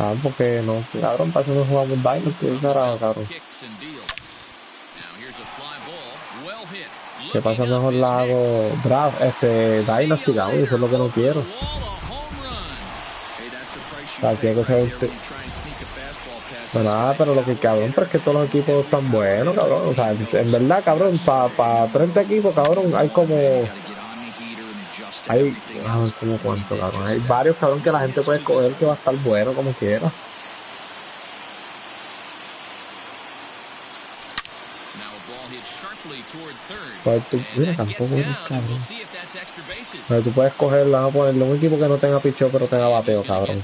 Ah, porque no, cabrón, para eso no jugamos Dynasty, ¿qué carajo, cabrón? ¿Qué pasa? Mejor la hago draft, Dynasty, cabrón, y eso es lo que no quiero. O sea, quiero que sea no, nada, pero lo que cabrón, pero es que todos los equipos están buenos, cabrón. O sea, en verdad, cabrón, para 30 equipos, cabrón, hay como. Como cuánto, cabrón. Hay varios, cabrón, que la gente puede escoger que va a estar bueno como quiera. Pues tú, mira, tampoco eres cabrón. Pero tú puedes coger, vamos a ponerle un equipo que no tenga picheo, pero tenga bateo, cabrón.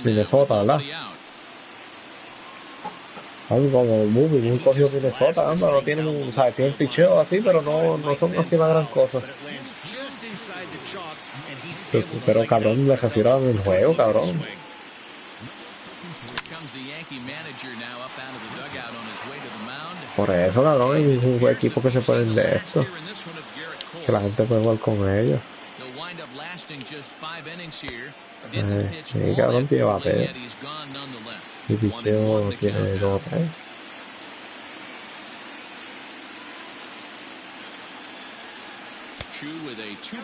Minnesota, ¿verdad? Algo como muy cogido Minnesota, ¿no? No tienen, o sea, tienen picheo así, pero no son así la gran cosa. Pero cabrón, me refiero a el juego, cabrón. Por eso, cabrón, hay un equipo que se pueden de esto. Que la gente puede jugar con ellos. Sí, cabrón, tiene bateo. Y picheo tiene 2 o 3.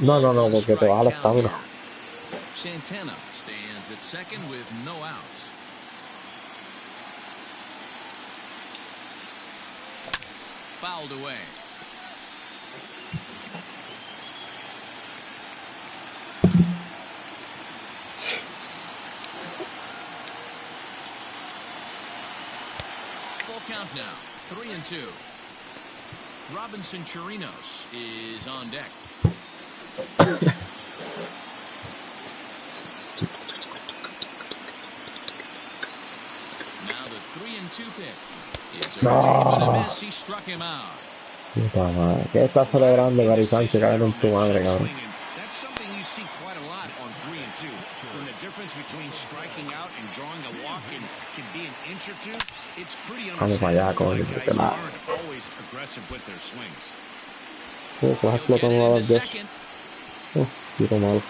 No, porque te baja la estamina. Santana stands at second with no outs. Fouled away. Full count now, 3-2. Robinson Chirinos is on deck. Now the 3-2 pitch. It's a miss. He struck him out. Puta madre, ¿qué estás celebrando, Gary Sánchez? Cállate en tu madre, cabrón. That's something you see quite a lot on 3-2. When the difference between striking out and drawing a walk can be an inch or two, it's pretty understandable. Guys aren't always aggressive with their swings. Vas explotando a las 10. Tiro malo.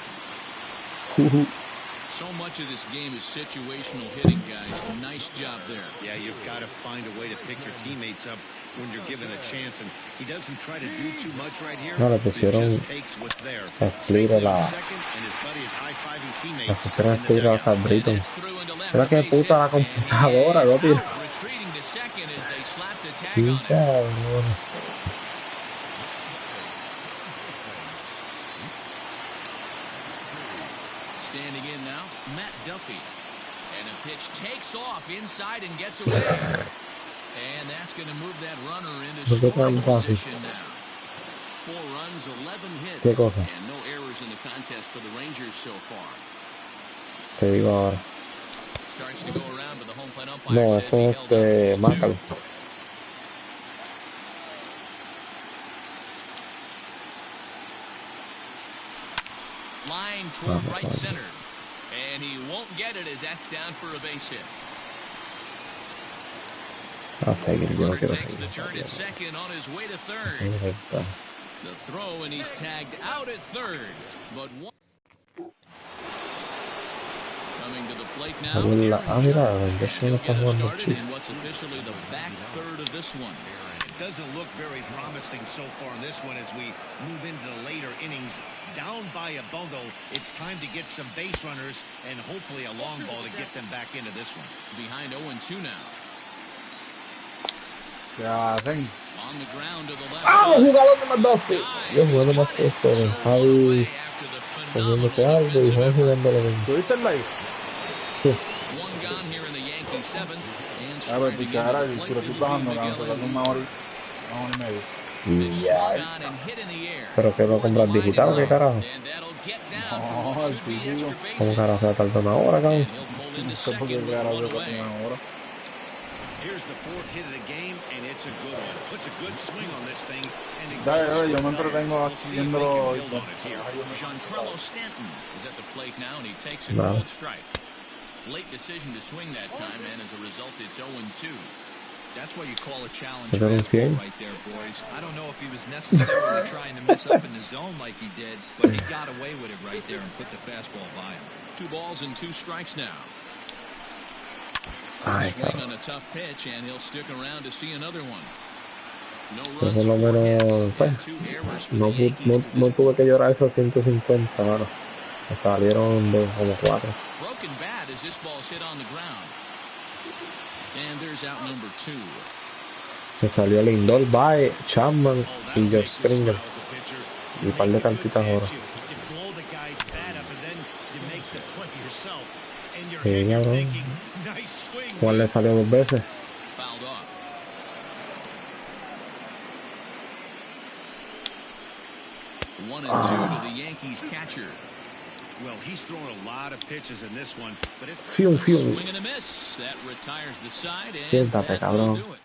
So much of this game is situational hitting, guys. Nice job there. Yeah, you've got to find a way to pick your teammates up when you're given a chance, and he doesn't try to do too much right here. No, le pusieron split a la Britton. Mira qué puta la computadora, lo tío. Sí, cabrón. Standing in now, Matt Duffy. And a pitch takes off inside and gets away. And that's going to move that runner into scoring position now. 4 runs, 11 hits, and no errors in the contest for the Rangers so far. Te digo ahora. Starts to go around, but the home plate umpire says he held up Mácalo. Line toward right center. And he won't get it as that's down for a base hit. Runner takes the turn at second on his way to third. The throw, and he's tagged out at third. But one coming to the plate now. Started in what's officially the back third of this one. It doesn't look very promising so far in this one as we move into the later innings. Down by a bundle, it's time to get some base runners and hopefully a long ball to get them back into this one. Behind 0-2 now. Ya hacen. On the ground to the left jugador de más 12. Yo jugando más que esto. Ahí comiéndose algo y Juan jugando lo mismo. ¿Tuviste el live? Sí. One gone here in the Yankee 7th. A ver, pichara, si lo estoy bajando, tocando una hora y media. Ya. Pero que lo compras digital o qué carajo. No, el físico. ¿Cómo carajo se va a tardar una hora, cabrón? No sé por qué carajo se tardar una hora. Here's the 4th hit of the game, and it's a good one. Puts a good swing on this thing. Dale, yo me entretengo viéndolo. Giancarlo Stanton is at the plate now, and he takes a cold strike. Late decision to swing that time, and as a result, it's 0-2. That's what you call a challenge fastball right there, boys. I don't know if he was necessarily trying to mess up in the zone like he did, but he got away with it right there and put the fastball by him. 2 balls and 2 strikes now. Ay, Swing cabrón. on a tough pitch, and he'll stick around to see another one. No Yo runs, por lo 4 hits, menos, pues, and 2 errors for the no, Yankees to this no tuve point. que llorar esos 150, mano. Me salieron de como 4. Broken bat as this ball's hit on the ground. And there's out number 2. Me salió Lindor, Bae, Chapman y George Springer. Y un par de cantitas ahora. Sí, cabrón. Juan le salió 2 veces. Fouled off. One and two to the Yankees catcher. Well, he's thrown a lot of pitches in this one, but it's Fium. Swing and a miss. That retires the side, and Siéntate, that will cabrón. do it.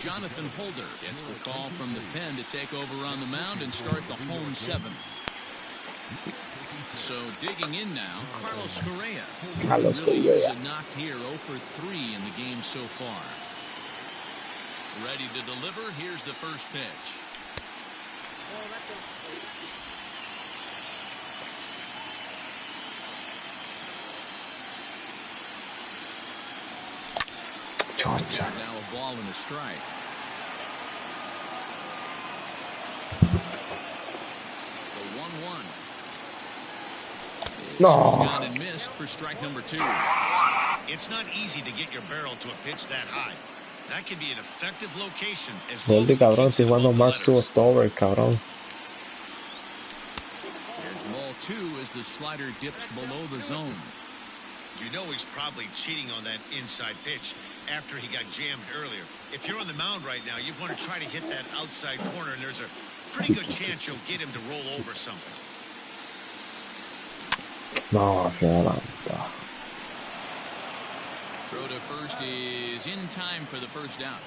Jonathan Holder gets the call from the pen to take over on the mound and start the home 7th. So digging in now, Carlos Correa. Carlos Really Correa. use a knock here, 0 for 3 in the game so far. Ready to deliver. Here's the first pitch. Chocha. Now a ball and a strike. The 1-1. No. Swung on and missed for strike number 2. It's not easy to get your barrel to a pitch that high. That can be an effective location as long Goldie, as it cabrón, keeps estoy it jugando above the March to letters. October, cabrón. There's ball 2 as the slider dips below the zone. You know he's probably cheating on that inside pitch after he got jammed earlier. If you're on the mound right now, you want to try to hit that outside corner, and there's a pretty good chance you'll get him to roll over something. No, hacia adelante. Throw to first is in time for the first down.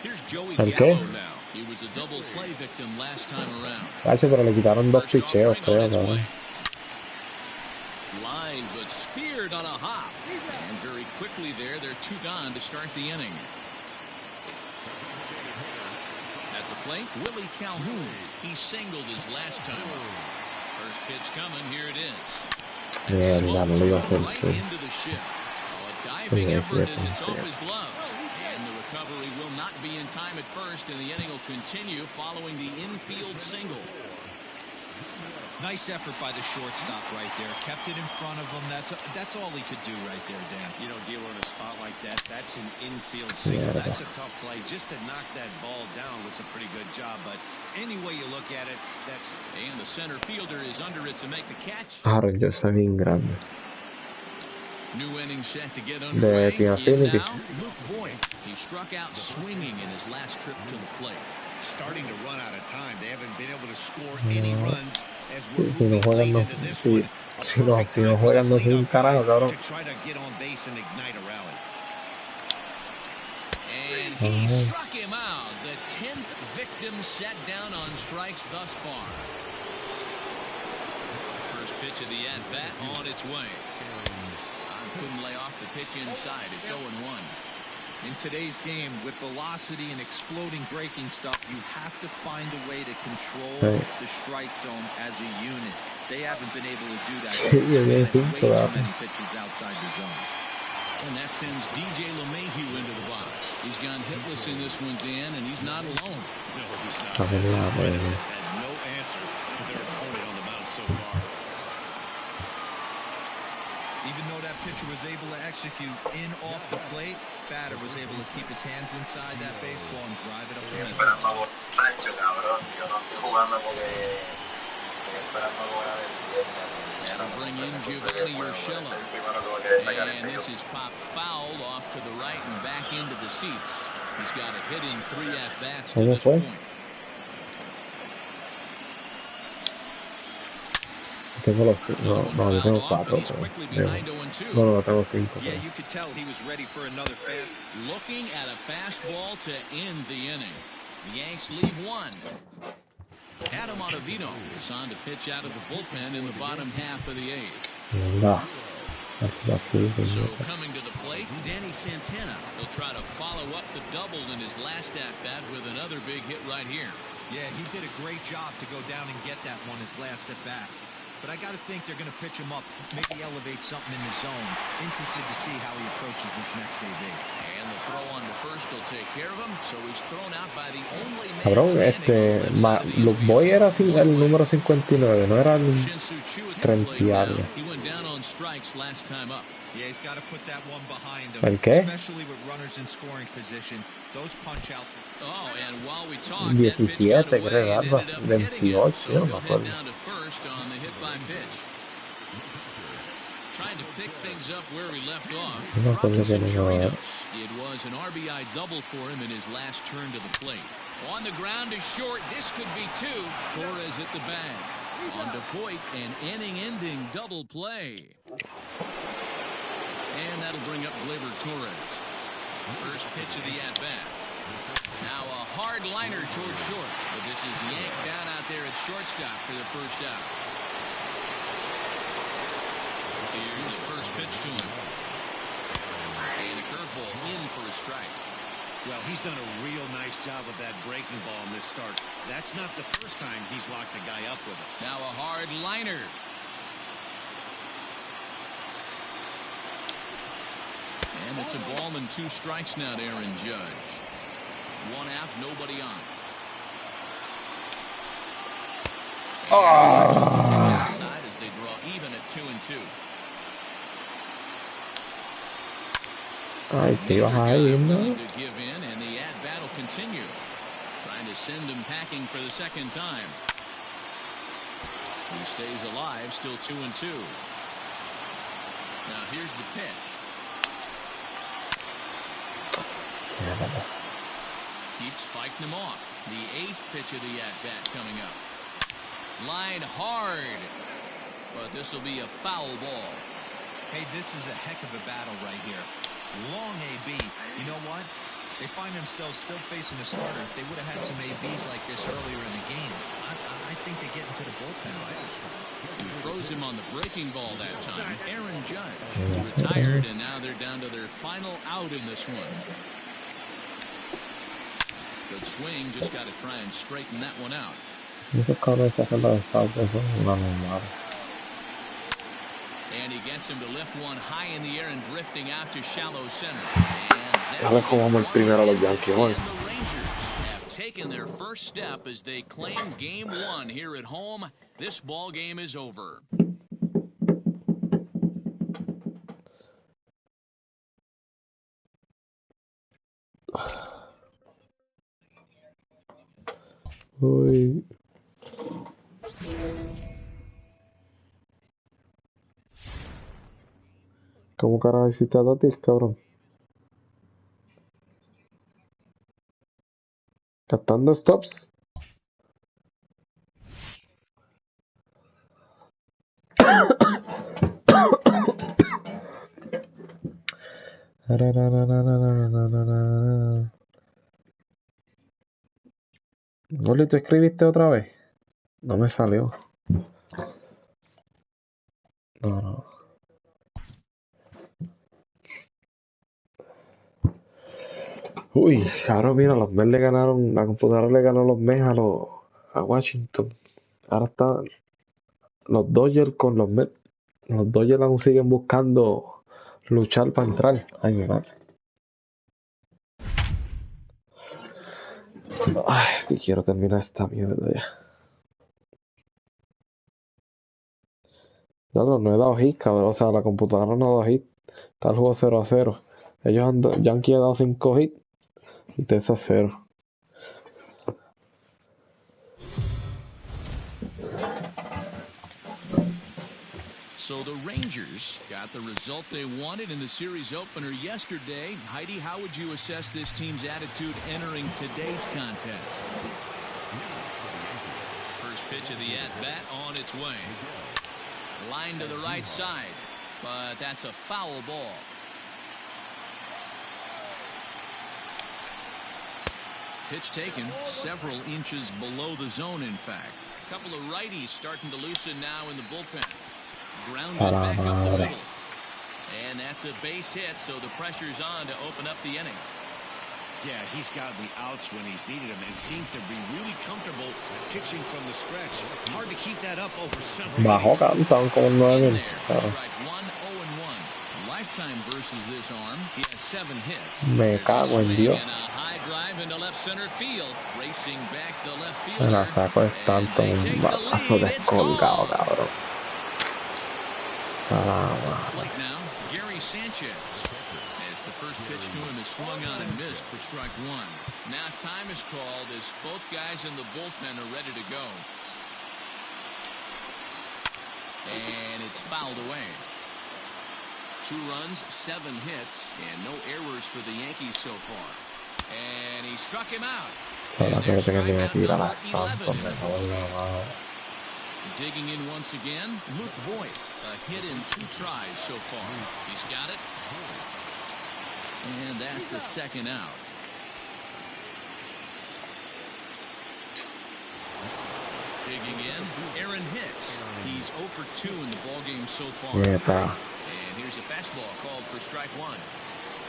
Here's Joey ¿El Gallo qué? now. He was a double play victim last time around. Cacho, pero le quitaron 2 First picheos, offering on creo, its cabrón. way. Line, but speared on a hop. And very quickly there, they're 2 gone to start the inning. At the plate, Willie Calhoun. He singled his last time. First pitch coming, here it is. Yeah, And mira, no slopes le iba a right hacer, sí. into the shift. Oh, a diving Yeah, effort yeah, as it's off yes. his glove. And the recovery will not be in time at first, and the inning will continue following the infield single. Nice effort by the shortstop right there. Kept it in front of him. That's all he could do right there, Dan. You know, dealer in a spot like that, that's an infield single. Yeah. That's a tough play. Just to knock that ball down was a pretty good job, but any way you look at it, that's... And the center fielder is under it to make the catch. Aaron, yo soy bien grande. New inning set to get underway. Team In Affinity. now, Luke Voigt. He struck out swinging in his last trip to the plate. starting to run out of time. They haven't been able to score any runs as we're Si no moving juegan, late no, into this si, one. si no juegan, no soy un carajo, cabrón. To try to get on base and ignite a rally. And he struck him out. The 10th victim set down on strikes thus far. First pitch of the at-bat on its way. Couldn't lay off the pitch inside. It's 0-1. In today's game, with velocity and exploding breaking stuff, you have to find a way to control the strike zone as a unit. They haven't been able to do that. Way too many pitches outside the zone. And that sends DJ LeMahieu into the box. He's gone hitless in this one, Dan, and he's not alone. No, he's not. Has had no answer for their opponent on the mound so far. Even though that pitcher was able to execute in off the plate, batter was able to keep his hands inside that baseball and drive it up the middle. That'll bring in Giovanni Urshela. And this is popped fouled off to the right and back into the seats. He's got a hit in 3 at-bats to this point. Tengo los no, yo tengo 4. No, tengo 5. Yeah, you could tell he was ready for another fast. Looking at a fastball to end the inning. The Yanks leave 1. Adam Ottavino is on to pitch out of the bullpen in the bottom half of the 8th. So coming to the plate, Danny Santana. He'll try to follow up the double in his last at-bat with another big hit right here. Yeah, he did a great job to go down and get that one his last at-bat. but I got to think they're going to pitch him up, maybe elevate something in the zone. Interested to see how he approaches this next AB. And the throw on to first will take care of him, so he's thrown out by the only man Cabrón, Luke Boy era el número 59, no era el 30 y algo. He went down on strikes last time up. Yeah, he's got to put that one behind him. ¿El qué? Especially with runners in scoring position. Those punch outs. Oh, and while we talk, 17, creo, algo 28, so no me acuerdo. down to first on the hit by pitch. Trying to pick things up where he left off. No me acuerdo que no. It was an RBI double for him in his last turn to the plate. On the ground is short. This could be two. Torres at the bag. On to Voit, an inning-ending double play. And that'll bring up Gleyber Torres. First pitch of the at-bat. Now a hard liner towards short, but this is yanked down out there at shortstop for the first out. Here's the first pitch to him. And a curveball in for a strike. Well, he's done a real nice job with that breaking ball in this start. That's not the first time he's locked a guy up with it. Now a hard liner. And it's a ball and 2 strikes now to Aaron Judge. 1 out, nobody on. Outside as they draw even at 2-2. Ay, te ibas ahí, ¿no? To give in, and the at-bat will continue. Trying to send him packing for the second time. He stays alive, still 2-2. Now here's the pitch. Keeps fighting him off. The 8th pitch of the at-bat coming up. Line hard. But this will be a foul ball. Hey, this is a heck of a battle right here. Long AB. You know what? They find themselves still facing a starter. If they would have had some ABs like this earlier in the game, I think they get into the bullpen right this time. He froze him on the breaking ball that time. Aaron Judge is retired, and now they're down to their final out in this one. Good swing, just got to try and straighten that one out. And he gets him to lift one high in the air and drifting out to shallow center. And the Rangers have taken their first step as they claim game 1 here at home. This ball game is over. Uy. ¿Cómo carajo hiciste a Tatis, cabrón? Captando stops. Goli, ¿tú escribiste otra vez? No me salió. No. Uy, cabrón, mira, los Mets le ganaron, la computadora le ganó los Mets a Washington. Ahora están los Dodgers con los Mets. Los Dodgers aún siguen buscando luchar para entrar. Ay, mi madre. Ay, te quiero terminar esta mierda ya. No he dado hit, cabrón. O sea, la computadora no ha dado hit. Está el juego 0-0. Yankee ha dado 5 hits y Texas 0. So the Rangers got the result they wanted in the series opener yesterday. Heidi, how would you assess this team's attitude entering today's contest? First pitch of the at-bat on its way. Line to the right side, but that's a foul ball. Pitch taken several inches below the zone, in fact. A couple of righties starting to loosen now in the bullpen. Grounded back up the middle. And that's a base hit, so the pressure's on to open up the inning. Yeah, he's got the outs when he's needed them, and seems to be really comfortable pitching from the stretch. Hard to keep that up over several Bajó innings. cantan como 9,000. Strike one, 0-1. Lifetime versus this arm. He has 7 hits. Me cago en Dios. And a high drive into left center field. Racing back the left Me fielder. la saco es tanto un balazo descolgado, cabrón. Plate now, Gary Sanchez. As the first pitch to him is swung on and missed for strike one. Now time is called as both guys in the bullpen are ready to go. And it's fouled away. 2 runs, 7 hits, and no errors for the Yankees so far. And he struck him out. And there's strikeout number 11. Digging in once again, Luke Voigt. A hit in 2 tries so far. He's got it. And that's the second out. Digging in, Aaron Hicks. He's 0 for 2 in the ballgame so far. And here's a fastball called for strike one.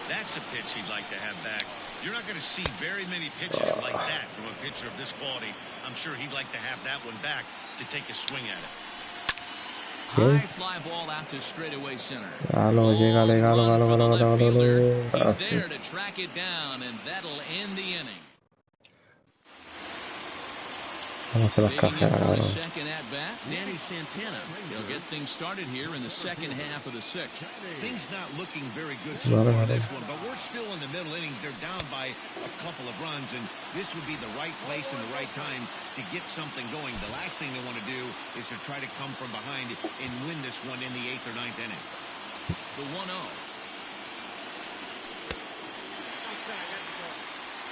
That's a pitch he'd like to have back. You're not going to see very many pitches like that from a pitcher of this quality. I'm sure he'd like to have that one back to take a swing at it. High fly ball out to straightaway center. He's there to track it down, and that'll end the inning. Second at bat, Danny Santana. He'll get things started here in the second half of the 6th. Things not looking very good so far this one, but we're still in the middle innings. They're down by a couple of runs, and this would be the right place and the right time to get something going. The last thing they want to do is to try to come from behind and win this one in the 8th or 9th inning. The 1-0.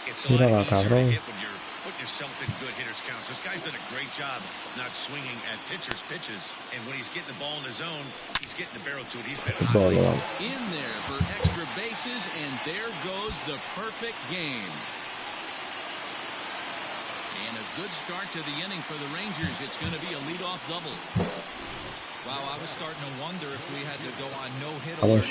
It's a lot easier to hit when you're putting yourself in good hitters' counts. This guy's done a great job not swinging at pitchers' pitches, and when he's getting the ball in his zone, he's getting the barrel to it. He's been in there for extra bases, and there goes the perfect game. And a good start to the inning for the Rangers. It's going to be a leadoff double. Wow, I was starting to wonder if we had to go on no-hit alert.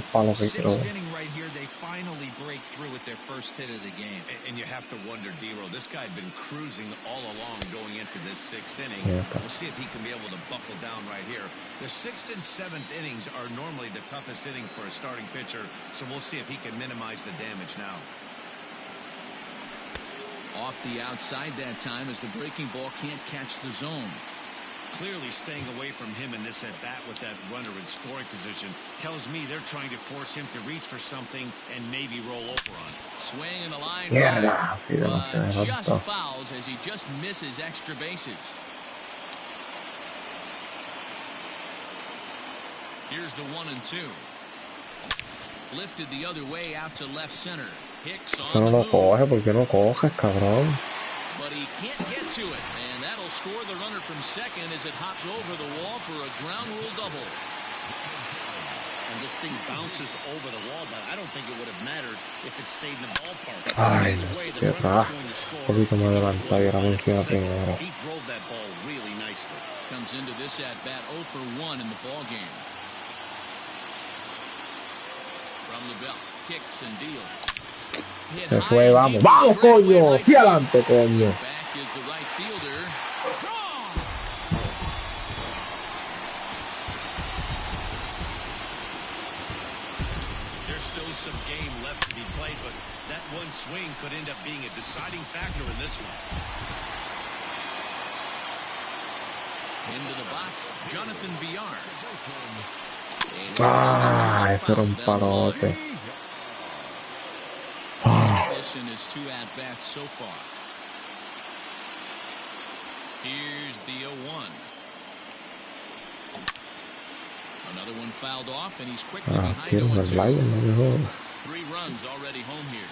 Vamos, sixth inning right here, they finally break through with their first hit of the game. And you have to wonder, D-Row, this guy had been cruising all along going into this 6th inning. We'll see if he can be able to buckle down right here. The 6th and 7th innings are normally the toughest inning for a starting pitcher, so we'll see if he can minimize the damage now. Off the outside that time as the breaking ball can't catch the zone. Clearly staying away from him in this at-bat with that runner in scoring position tells me they're trying to force him to reach for something and maybe roll over on it. Swing and a line But just fouls as he just misses extra bases. Here's the 1-2. Lifted the other way out to left center. Hicks on eso no lo coge, ¿por qué no coges, cabrón? But he can't get to it, and that'll score the runner from second as it hops over the wall for a ground rule double. And this thing bounces over the wall, but I don't think it would have mattered if it stayed in the ballpark. Ay, qué está. Un poquito más adelantado y ahora menciona primero. He drove that ball really nicely. Comes into this at-bat 0 for 1 in the ball game. From the belt, kicks and deals. Se fue, vamos. ¡Vamos, coño! ¡Fui adelante, coño! Back is the right fielder. There's still some game left to be played, but that one swing could end up being a deciding factor in this one. Into the box, Jonathan Villar. Ah, eso era un palote. In his 2 at-bats so far. Here's the 0-1. Another one fouled off, and he's quickly behind 0-2. 3 runs already home here.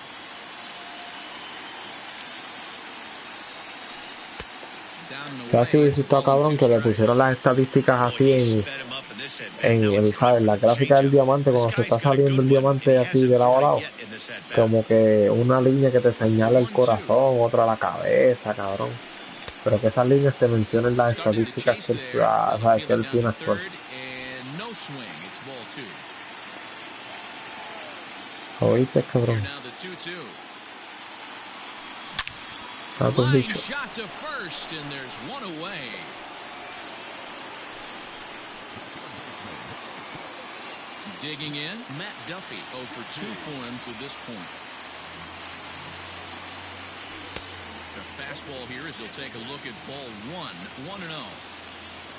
¿Sabes qué hubiese estado cabrón? Que le pusieron las estadísticas así ¿sabes? La gráfica del diamante, cuando se está saliendo el diamante así de lado a lado, como que una línea que te señala el corazón, otra la cabeza, cabrón. Pero que esas líneas te mencionen las estadísticas que ¿sabes? Que él tiene actual. ¿Oíste, cabrón? Now the 2-2. Ah, pues, Line bicho. shot to first, and there's one away. Digging in, Matt Duffy. 0 for 2 for him to this point. The fastball here as he'll take a look at ball 1, 1-0.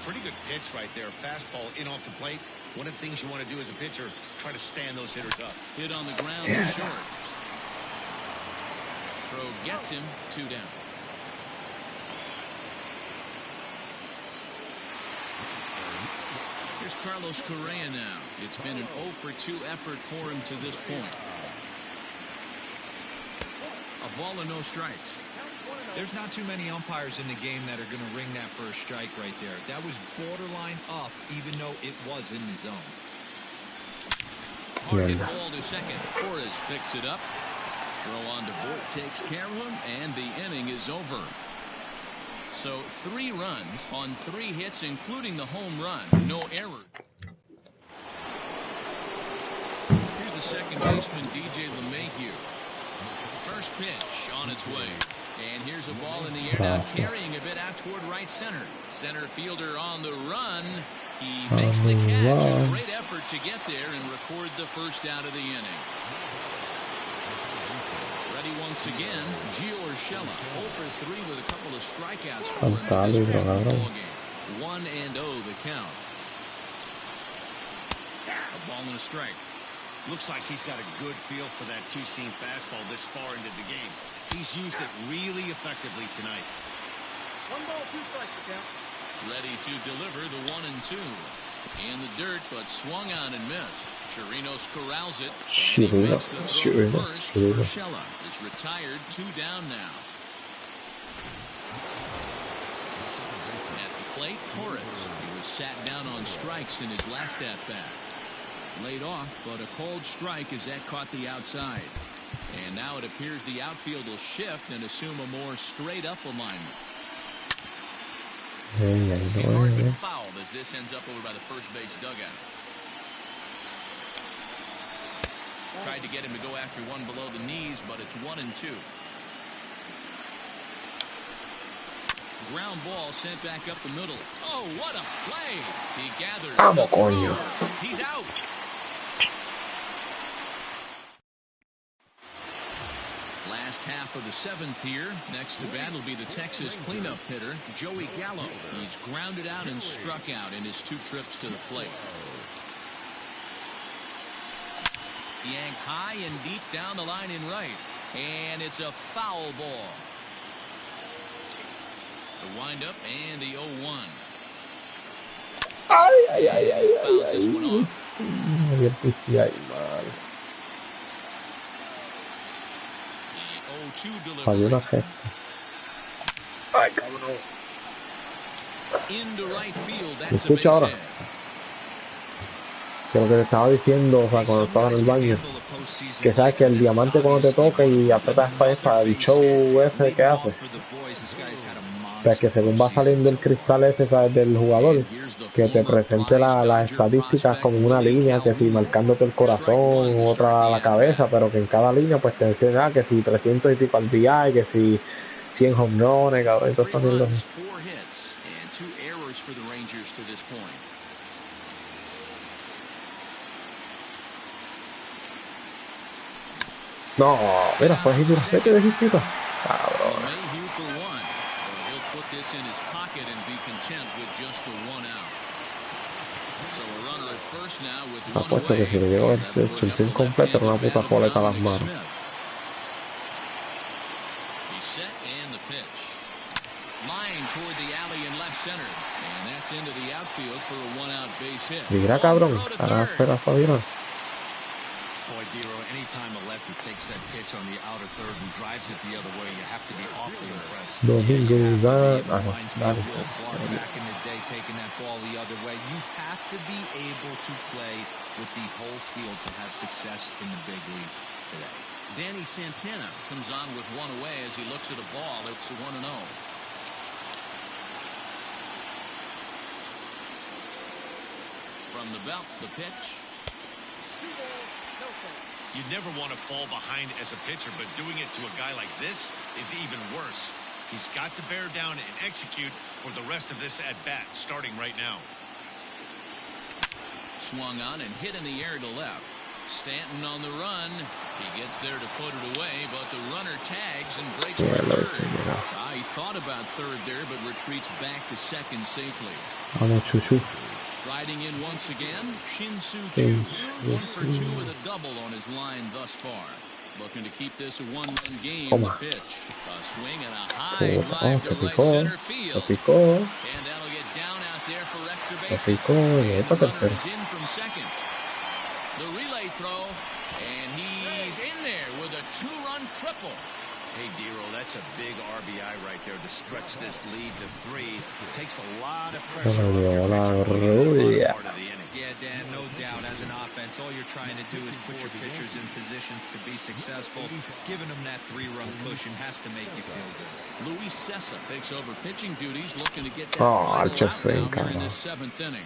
Pretty good pitch right there. Fastball in off the plate. One of the things you want to do as a pitcher, try to stand those hitters up. Hit on the ground and short. Throw gets him 2 down. Here's Carlos Correa now. It's been an 0 for 2 effort for him to this point. A ball and no strikes. There's not too many umpires in the game that are going to ring that first strike right there. That was borderline up, even though it was in the zone. Hard hit ball to second. Torres picks it up. Throw on to Voit takes care of him, and the inning is over. So 3 runs on 3 hits, including the home run. No error. Here's the second baseman, DJ LeMahieu. First pitch on its way. And here's a ball in the air now, carrying a bit out toward right center. Center fielder on the run. He makes the catch. A great effort to get there and record the first out of the inning. Ready once again, Gio Urshela. 0 for 3 with a couple of strikeouts for him in this ball game. 1-0 the count. A ball and a strike. Looks like he's got a good feel for that two-seam fastball this far into the game. He's used it really effectively tonight. 1 ball, 2 strikes to count. Ready to deliver the 1-2. In the dirt, but swung on and missed. Chirinos corrals it. And he makes the throw first. Urshela is retired. 2 down now. At the plate, Torres. He was sat down on strikes in his last at-bat. Laid off, but a cold strike as that caught the outside. And now it appears the outfield will shift and assume a more straight-up alignment. And hard but fouled as this ends up over by the first base dugout. Tried to get him to go after one below the knees, but it's 1-2. Ground ball sent back up the middle. Oh, what a play! He gathers. Vamos, coño. He's out. Last half of the 7th here. Next to bat will be the Texas cleanup hitter, Joey Gallo. He's grounded out and struck out in his 2 trips to the plate. Yanked high and deep down the line in right. And it's a foul ball. The windup and the 0-1. Fouls this one off. Falló una gesta. Ay, cabrón. Into right field. ¿Me That's a escucha base ahora? hit. Que lo que te estaba diciendo, o sea, cuando estaba en el baño, que sabes que el diamante cuando te toca y apretas para el show ese que hace, o sea, que según va saliendo el cristal ese, ¿sabes? Del jugador, que te presente las estadísticas como una línea, que si marcándote el corazón, otra la cabeza, pero que en cada línea pues te enseña que si 300 y pico al día, y que si 100 home runs, cabrón, entonces son los... No, mira, fue hit vete de hitito. Cabrón. Apuesto que si le llegó el sin completo era una puta coleta a las manos. Mira, cabrón, ahora espera para virar. Boy, Dero, anytime a lefty takes that pitch on the outer third and drives it the other way, you have to be awfully impressed. Domingo Zara, reminds me of Will Clark back in the day taking that ball the other way. You have to be able to play with the whole field to have success in the big leagues today. Danny Santana comes on with one away as he looks at a ball. It's 1-0. From the belt, the pitch. You never want to fall behind as a pitcher, but doing it to a guy like this is even worse. He's got to bear down and execute for the rest of this at-bat, starting right now. Swung on and hit in the air to left. Stanton on the run. He gets there to put it away, but the runner tags and breaks for third. He thought about third there, but retreats back to second safely. Riding in once again, Shin-Soo Choo. 1 for 2 with a double on his line thus far. Looking to keep this a one-run game. The pitch. A swing and a high drive to right center field. And that'll get down out there for extra base. And the runner is in from second. The relay throw, and he's in there with a 2-run triple. Hey, Dero, that's a big RBI right there to stretch this lead to 3. It takes a lot of pressure off your pitcher part of the inning. Yeah, Dan, no doubt. As an offense, all you're trying to do is put your pitchers in positions to be successful. Giving them that 3-run cushion has to make you feel good. Luis Cessa takes over pitching duties, looking to get that final out now here in this 7th inning.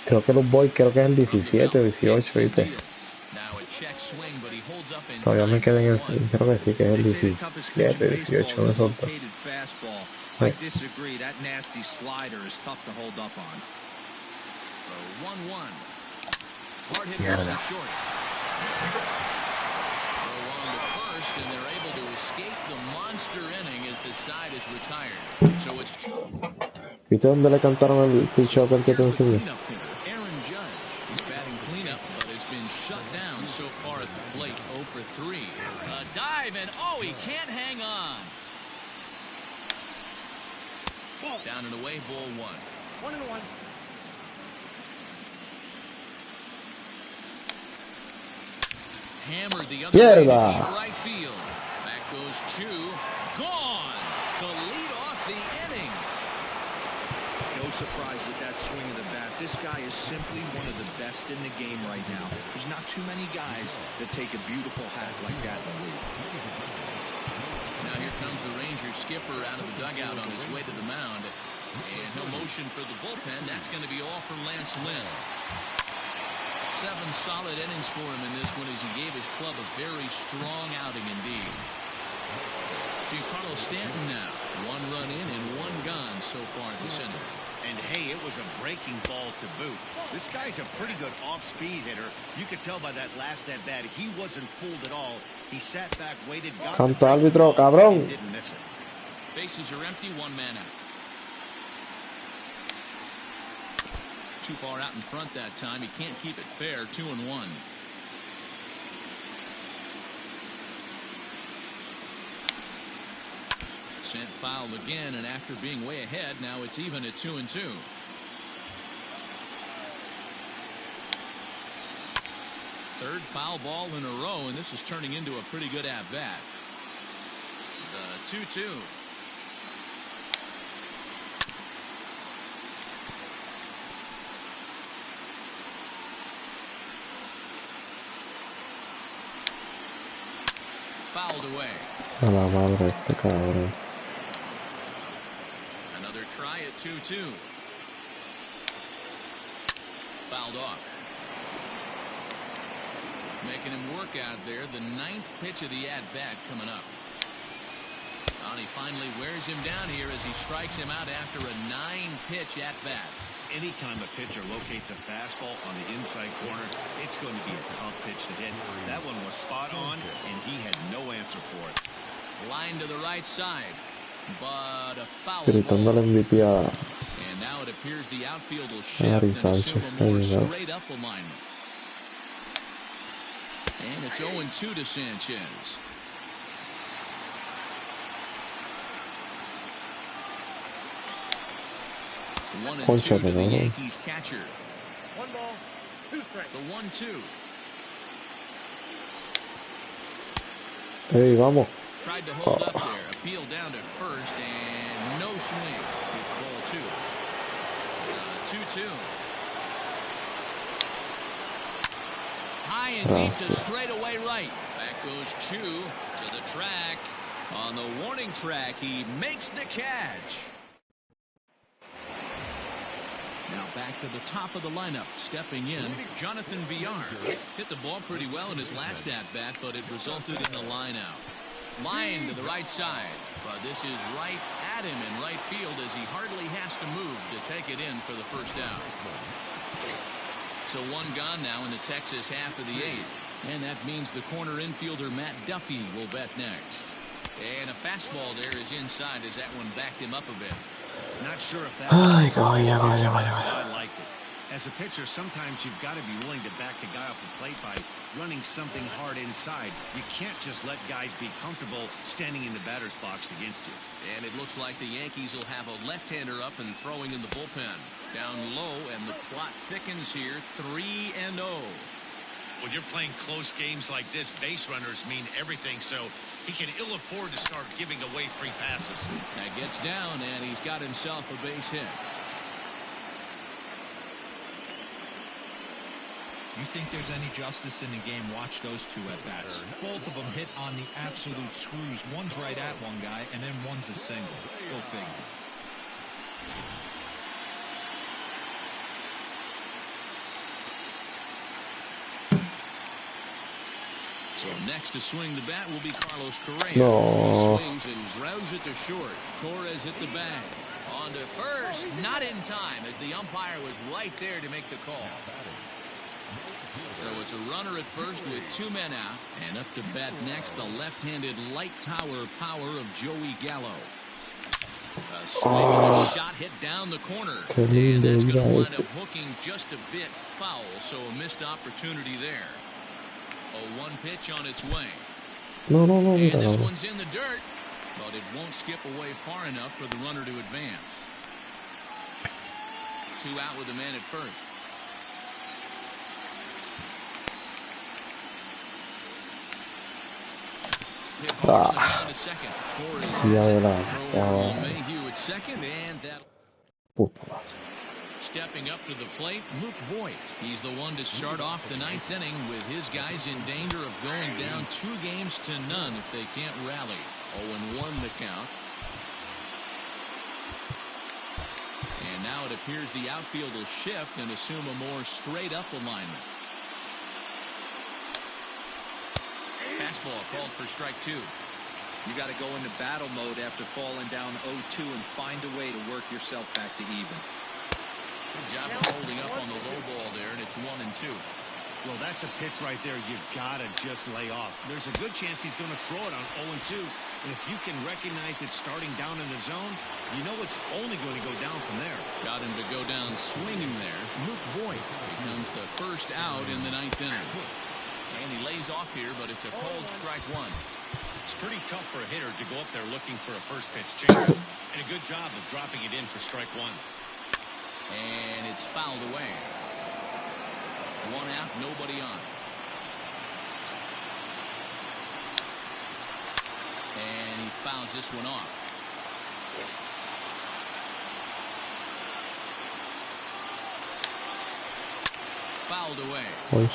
Creo que los Boys, creo que es el 17, 18, ¿viste? Todavía me quedé en el, creo que sí, que es el 17, 18 de esos dos. I disagree. That nasty slider is tough to hold up on. 1-1. Hard hit ball to short. Throw on to first, and they're able to escape the monster inning as the side is retired. So it's 2. ¿Viste dónde le cantaron el picheo que te enseñé? Aaron Judge is batting cleanup, but has been shut down so far at the plate. 0 for 3. A dive, and oh, he can't hang on. Down and away, ball 1. 1-1. Hammered the other way to deep right field. Back goes Choo. Gone to lead off the inning. No surprise with that swing of the bat. This guy is simply one of the best in the game right now. There's not too many guys that take a beautiful hack like that in the league. Now here comes the Rangers skipper out of the dugout on his way to the mound. And he'll motion for the bullpen. That's going to be all for Lance Lynn. 7 solid innings for him in this one as he gave his club a very strong outing indeed. Giancarlo Stanton now. 1 run in and 1 gone so far this inning. And hey, it was a breaking ball to boot. This guy's a pretty good off-speed hitter. You could tell by that last at-bat he wasn't fooled at all. He sat back, waited, got the árbitro, cabrón. and didn't miss it. Bases are empty, 1 man out. Too far out in front that time. He can't keep it fair. 2-1. Sent foul again, and after being way ahead, now it's even at 2-2. Third foul ball in a row, and this is turning into a pretty good at-bat. The 2-2. Fouled away. A la madre, este cabrón. Another try at 2-2. Fouled off. Making him work out there. The 9th pitch of the at-bat coming up. And he finally wears him down here as he strikes him out after a 9-pitch at-bat. Anytime a pitcher locates a fastball on the inside corner, it's going to be a tough pitch to hit. That one was spot on, and he had no answer for it. Line to the right side, but a foul Gritando ball. al MVP a And now it appears the outfield will shift and assume a more straight-up alignment. And it's 0-2 to Sanchez. Concha, to the ¿no? Yankees catcher. 1 ball, 2 strikes. The 1-2. Hey, vamos. Tried to hold up there. Appeal down to first and no swing. It's ball 2. 2-2. High and deep to straightaway right. Back goes Choo to the track. On the warning track, he makes the catch. Now back to the top of the lineup, stepping in, Jonathan Villar. Hit the ball pretty well in his last at-bat, but it resulted in a line-out. Line to the right side, but this is right at him in right field as he hardly has to move to take it in for the first out. So one gone now in the Texas half of the eighth. And that means the corner infielder Matt Duffy will bat next. And a fastball there is inside as that one backed him up a bit. Not sure if that was I liked it. As a pitcher, sometimes you've got to be willing to back the guy off the plate by running something hard inside. You can't just let guys be comfortable standing in the batter's box against you. And it looks like the Yankees will have a left-hander up and throwing in the bullpen. Down low, and the plot thickens here, 3-0. When you're playing close games like this, base runners mean everything, so he can ill afford to start giving away free passes. That gets down, and he's got himself a base hit. You think there's any justice in the game? Watch those two at bats. Both of them hit on the absolute screws. One's right at one guy, and then one's a single. Go figure. So next to swing the bat will be Carlos Correa. No. He swings and grounds it to short. Torres hit the bag. On to first, not in time as the umpire was right there to make the call. So it's a runner at first with 2 men out. And up to bat next, the left-handed light tower power of Joey Gallo. A swing and a shot hit down the corner. And that's going to wind up hooking just a bit foul, so a missed opportunity there. A 1 pitch on its way. No, and this one's in the dirt, but it won't skip away far enough for the runner to advance. 2 out with a man at first. Hit hard down to second. Torres Mayhew at second, and that. Stepping up to the plate, Luke Voigt. He's the one to start off the 9th inning with his guys in danger of going down 2-0 if they can't rally. 0-1 the count. And now it appears the outfield will shift and assume a more straight-up alignment. Fastball called for strike 2. You got to go into battle mode after falling down 0-2 and find a way to work yourself back to even. Good job of holding up on the low ball there, and it's 1-2. Well, that's a pitch right there you got to just lay off. There's a good chance he's going to throw it on 0-2. And if you can recognize it starting down in the zone, you know it's only going to go down from there. Got him to go down swinging there. Luke Voigt becomes the first out in the 9th inning. And he lays off here, but it's a cold strike 1. It's pretty tough for a hitter to go up there looking for a first pitch changeup. And a good job of dropping it in for strike 1. And it's fouled away. 1 out, nobody on. And he fouls this one off. Fouled away. And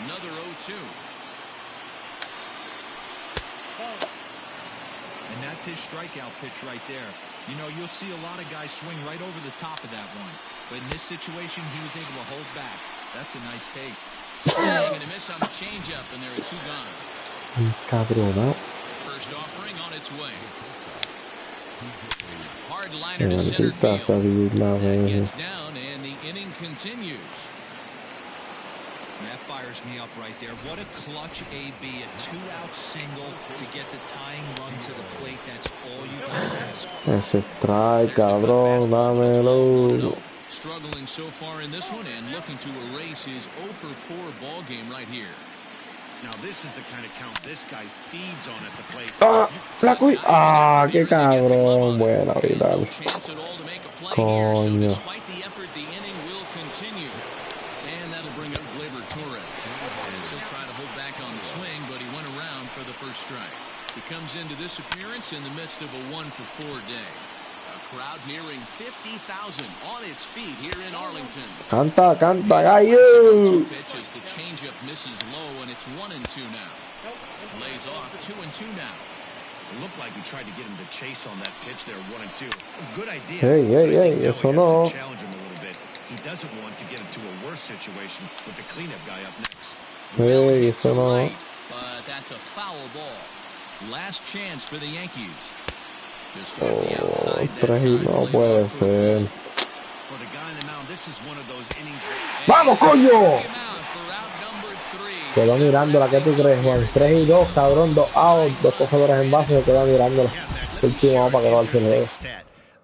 another 0-2. And that's his strikeout pitch right there. You know, you'll see a lot of guys swing right over the top of that one. But in this situation, he was able to hold back. That's a nice take. Swing and a miss on the changeup, and there are 2 gone. First offering on its way. Hard liner to center field. That gets down, and the inning continues. That fires me up right there. What a clutch AB, a 2-out single to get the tying run to the plate. That's all you can ask. Ese strike, cabrón, dámelo. Struggling so far in this one and looking to erase his 0-for-4 ball game right here. Now this is the kind of count this guy feeds on at the plate. Flaco. Qué cabrón. Buena vida. Coño. Despite the effort, the inning will continue. And that'll bring up Gleyber Torres. As he'll try to hold back on the swing, but he went around for the first strike. He comes into this appearance in the midst of a 1-for-4 day. A crowd nearing 50,000 on its feet here in Arlington. Canta, gallo. Pitch as the changeup misses low, and it's 1-2 now. Lays off 2-2 now. It looked like he tried to get him to chase on that pitch there, 1-2. Good idea. Hey, eso no. Challenge him a little bit. He doesn't want to get him to a worse situation with the cleanup guy up next. Hey, eso no. Right, but that's a foul ball. Last chance for the Yankees. Just off the outside that time. No puede ser. For the guy on the mound, this is one of those innings. ¡Vamos, coño! Quedó mirándola, ¿qué tú crees, Juan? 3-2, cabrón, 2 outs, 2 cogedores en base, se quedó mirándola. Último para que no al final.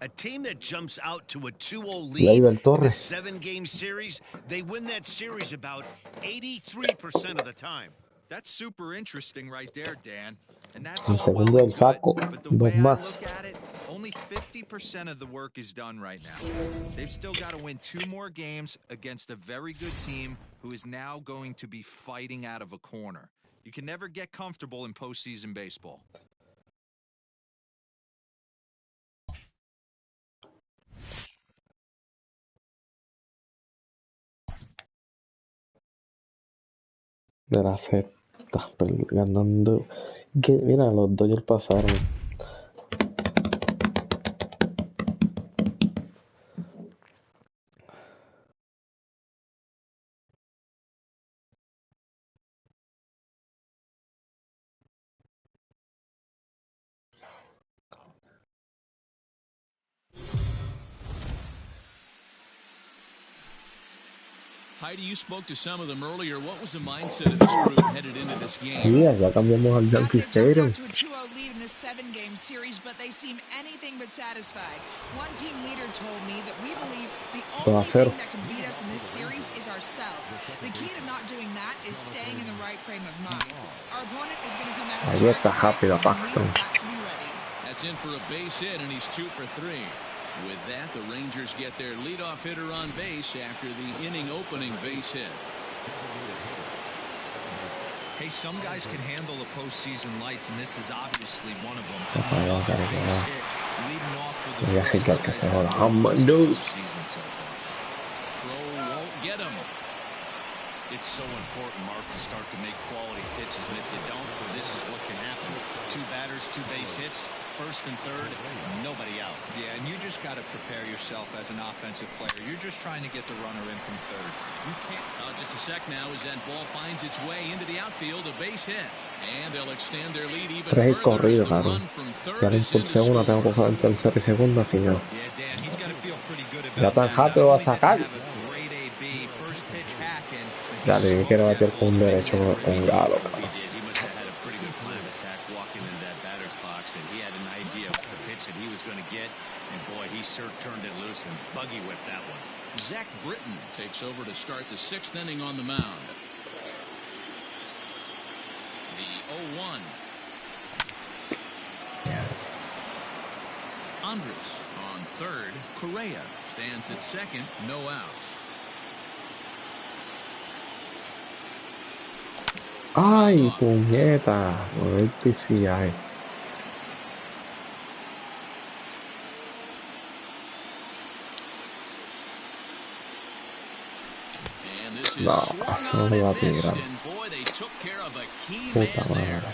A team that jumps out to a 2-0 Leiber lead in a Torres. 7-game series, they win that series about 83% of the time. That's super interesting right there, Dan. And that's El all segundo well del and saco, good, but the 2 way I más. look at it, only 50% of the work is done right now. They've still got to win 2 more games against a very good team who is now going to be fighting out of a corner. You can never get comfortable in postseason baseball. De la sexta, ganando. Mira, los Dodgers pasaron. Heidi, you spoke to some of them earlier. What was the mindset of this group headed into this game? Sí, ya cambiamos al Yankee Stadium. To a 2-0 lead in this 7-game series, but they seem anything but satisfied. One team leader told me that we believe the only thing that can beat us in this series is ourselves. The key to not doing that is staying in the right frame of mind. Our opponent is going to come out as Ahí está rápido, Paxton. That's in for a base hit, and he's 2 for 3. With that, the Rangers get their leadoff hitter on base after the inning-opening base hit. Hey, some guys can handle the postseason lights, and this is obviously one of them. Leading off for the season so far. Throw won't get him. It's so important, Mark, to start to make quality pitches, and if you don't, this is what can happen. 2 batters, 2 base hits, first and third, nobody out. Yeah, and you just got to prepare yourself as an offensive player. You're just trying to get the runner in from third. You can't. Just a sec now as that ball finds its way into the outfield, a base hit. And they'll extend their lead even further. 3 corridos, claro. Ya le impulsé una, tengo que coger en tercera y segunda, si no. Yeah, Dan, he's got to feel pretty good Ya about tan rápido va a sacar. first pitch hack and Ya le quiero bater con un derecho con Galo. He must have had a pretty good plan of attack walking into that batter's box, and he had an idea of the pitch that he was going to get, and boy, he sure turned it loose and buggy whipped that one. Zach Britton takes over to start the 6th inning on the mound. The 0-1. Andres on third. Correa stands at second. No outs. Ay, puñeta. Con el PCI. No, no le iba a tirar. Puta madre.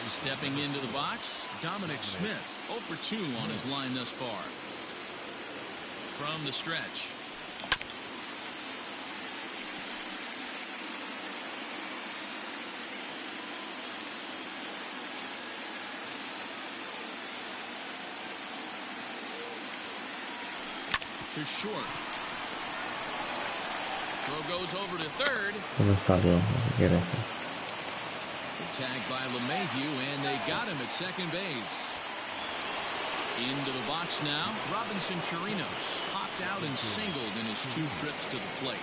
Stepping into the box, Dominic Smith, 0 for 2 on his line thus far. From the stretch. To short. Throw goes over to third. Tagged by LeMahieu, and they got him at second base. Into the box now. Robinson Chirinos popped out and singled in his 2 trips to the plate.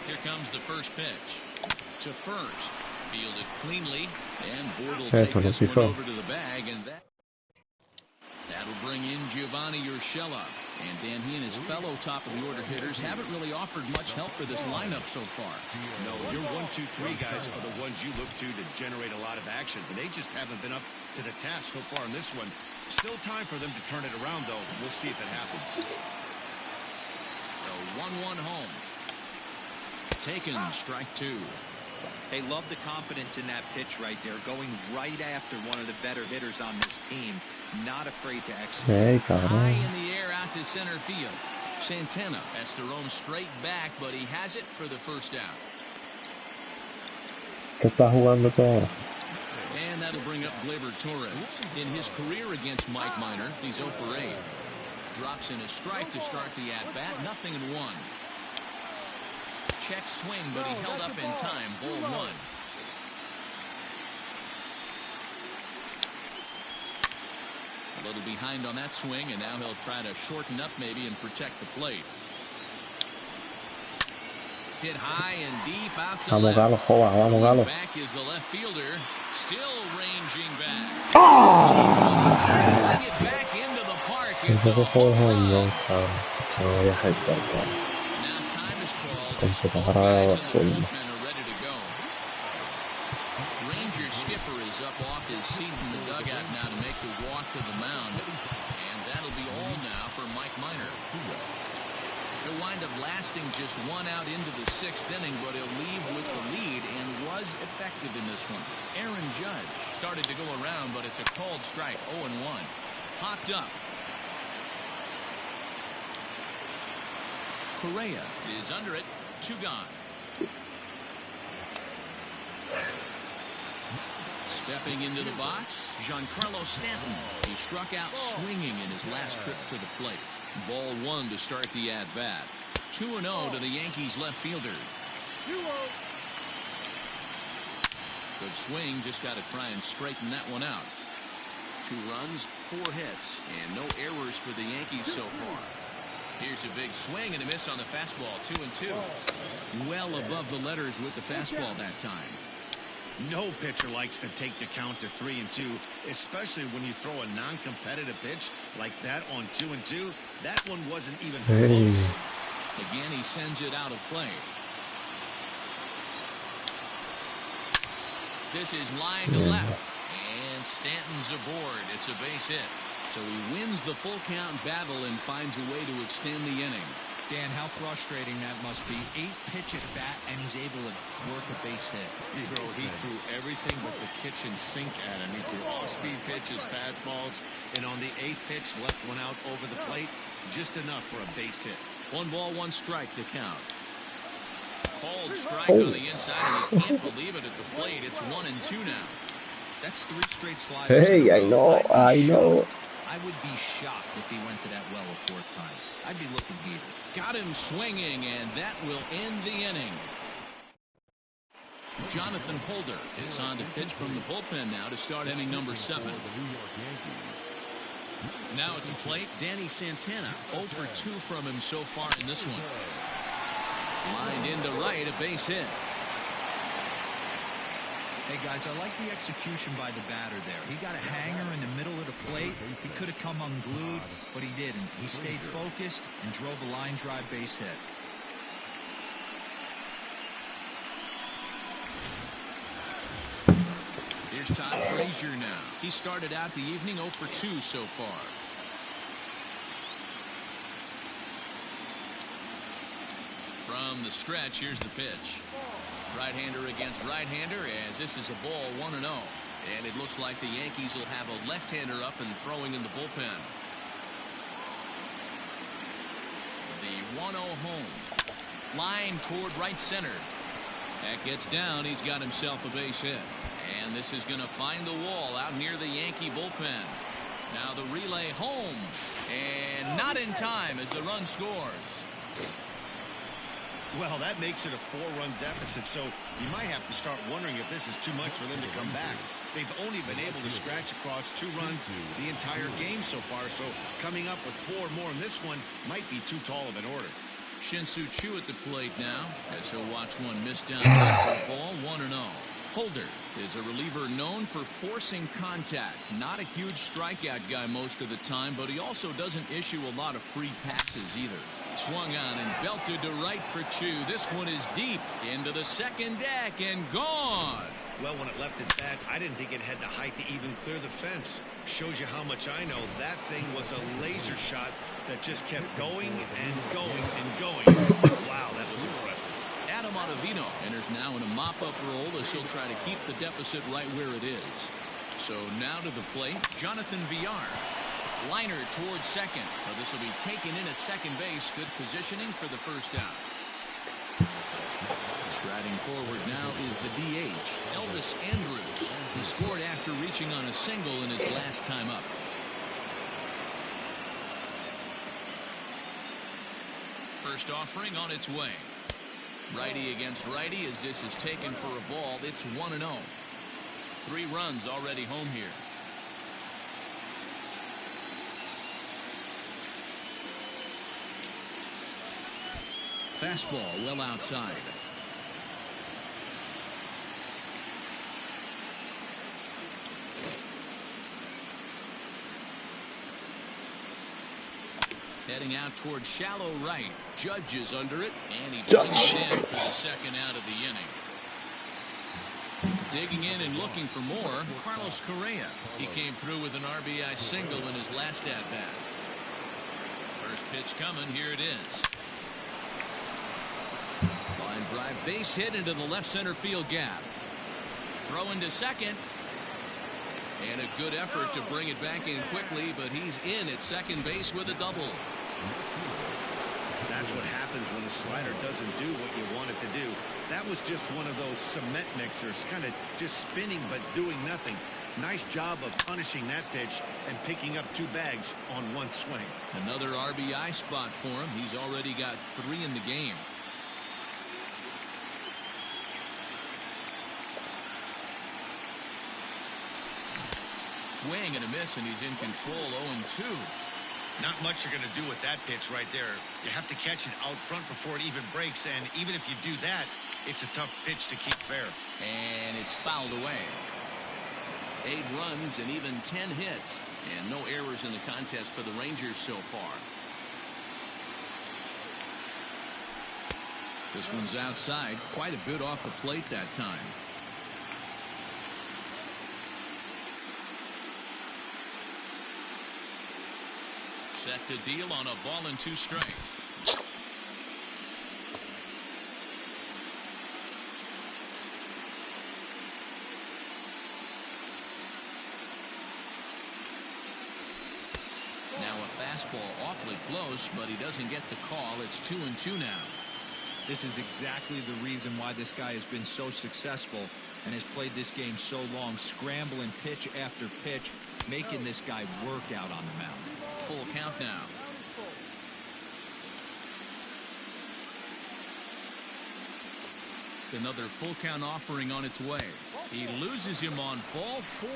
Here comes the first pitch. To first. Fielded cleanly. And Ford will take this one over to the bag, and that'll bring in Giovanni Urshela. And Dan, he and his fellow top-of-the-order hitters haven't really offered much help for this lineup so far. No, your 1, 2, 3 guys are the ones you look to generate a lot of action, but they just haven't been up to the task so far in this one. Still time for them to turn it around, though. We'll see if it happens. The 1-1 home. Taken, strike 2. Hey, love the confidence in that pitch right there. Going right after one of the better hitters on this team. Not afraid to execute. Hey, high in the air out to center field. Santana has to roam straight back, but he has it for the first out. ¿Qué está jugando tú ahora? And that'll bring up Gleyber Torres. In his career against Mike Minor, he's 0 for 8. Drops in a strike to start the at-bat, 0-1. Check swing, but he held up in time. Ball 1. A little behind on that swing, and now he'll try to shorten up maybe and protect the plate. Hit high and deep out to Vamos, left. Galo, joda, vamos, Galo. Back is the left fielder, still ranging back. Bring it back into the park. It's Eso fue all home run. run, cabrón. No voy a aceptar, cabrón. Now time is called. Con as su both parada de guys in the basura. bullpen are ready to go. Ranger skipper is up off his seat in the dugout now to make the walk to the mound. And that'll be all now for Mike Minor. He'll wind up lasting just 1 out into the 6th inning, but he'll leave with the lead and was effective in this one. Aaron Judge started to go around, but it's a called strike, 0-1. Popped up. Correa is under it, 2 gone. Stepping into the box, Giancarlo Stanton. He struck out swinging in his last trip to the plate. Ball 1 to start the at-bat. 2-0 to the Yankees left fielder. Good swing, just got to try and straighten that one out. 2 runs, 4 hits, and no errors for the Yankees so far. Here's a big swing and a miss on the fastball, 2-2. Well above the letters with the fastball that time. No pitcher likes to take the count to 3-2, especially when you throw a non-competitive pitch like that on 2-2. That one wasn't even close. Again, he sends it out of play. This is line to left, and Stanton's aboard. It's a base hit. So he wins the full count battle and finds a way to extend the inning. Dan, how frustrating that must be. 8-pitch at bat, and he's able to work a base hit. Bro, he threw everything but the kitchen sink at him. He threw off-speed pitches, fastballs, and on the 8th pitch, left one out over the plate. Just enough for a base hit. 1 ball, 1 strike to count. Called strike on the inside, and he can't believe it at the plate. It's 1-2 now. That's 3 straight sliders. Hey, I know. I would be shocked if he went to that well a 4th time. I'd be looking heated. Got him swinging, and that will end the inning. Jonathan Holder is on to pitch from the bullpen now to start inning number 7. Now at the plate, Danny Santana. 0 for 2 from him so far in this one. Lined into right, a base hit. Hey, guys, I like the execution by the batter there. He got a hanger in the middle of the plate. He could have come unglued, but he didn't. He stayed focused and drove a line drive base hit. Here's Todd Frazier now. He started out the evening 0 for 2 so far. From the stretch, here's the pitch. Right-hander against right-hander, as this is a ball 1-0. And it looks like the Yankees will have a left-hander up and throwing in the bullpen. The 1-0 home. Line toward right center. That gets down. He's got himself a base hit. And this is going to find the wall out near the Yankee bullpen. Now the relay home. And not in time as the run scores. Well, that makes it a 4-run deficit, so you might have to start wondering if this is too much for them to come back. They've only been able to scratch across 2 runs the entire game so far, so coming up with 4 more in this one might be too tall of an order. Shin-Soo Choo at the plate now, as he'll watch one miss down there for a ball, 1-0. Holder is a reliever known for forcing contact. Not a huge strikeout guy most of the time, but he also doesn't issue a lot of free passes either. Swung on and belted to right for Choo. This one is deep into the second deck and gone. Well, when it left its bat, I didn't think it had the height to even clear the fence. Shows you how much I know. That thing was a laser shot that just kept going and going and going. Wow, that was impressive. Adam on Ottavino enters now in a mop-up role as he'll try to keep the deficit right where it is. So now to the plate, Jonathan Villar. Liner towards second. Well, this will be taken in at second base. Good positioning for the first out. Striding forward now is the DH, Elvis Andrus. He scored after reaching on a single in his last time up. First offering on its way. Righty against righty as this is taken for a ball. It's 1-0. 3 runs already home here. Fastball well outside. Heading out towards shallow right. Judge is under it, and he brings it in for the second out of the inning. Digging in and looking for more, Carlos Correa. He came through with an RBI single in his last at-bat. First pitch coming, here it is. Line drive, base hit into the left center field gap. Throw into second. And a good effort to bring it back in quickly, but he's in at second base with a double. That's what happens when a slider doesn't do what you want it to do. That was just one of those cement mixers, kind of just spinning but doing nothing. Nice job of punishing that pitch and picking up 2 bags on 1 swing. Another RBI spot for him. He's already got 3 in the game. Swing and a miss, and he's in control. 0-2. Not much you're going to do with that pitch right there. You have to catch it out front before it even breaks, and even if you do that, it's a tough pitch to keep fair. And it's fouled away. 8 runs and even 10 hits, and no errors in the contest for the Rangers so far. This one's outside, quite a bit off the plate that time. Set to deal on a ball and 2 strikes. Now a fastball awfully close, but he doesn't get the call. It's 2-2 now. This is exactly the reason why this guy has been so successful and has played this game so long, scrambling pitch after pitch, making this guy work out on the mound. Full count now. Another full count offering on its way. He loses him on ball 4.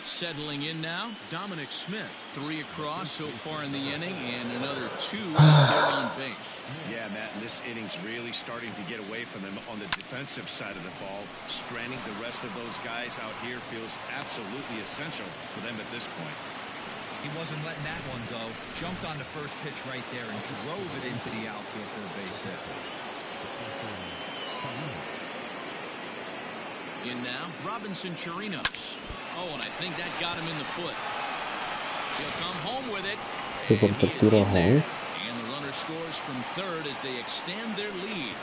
Settling in now, Dominic Smith. 3 across so far in the inning, and another 2 there on base. Yeah, Matt, and this inning's really starting to get away from them on the defensive side of the ball. Stranding the rest of those guys out here feels absolutely essential for them at this point. He wasn't letting that one go. Jumped on the first pitch right there and drove it into the outfield for a base hit. In now, Robinson Chirinos. Oh, and I think that got him in the foot. He'll come home with it. And he is in there. And the runner scores from third as they extend their lead.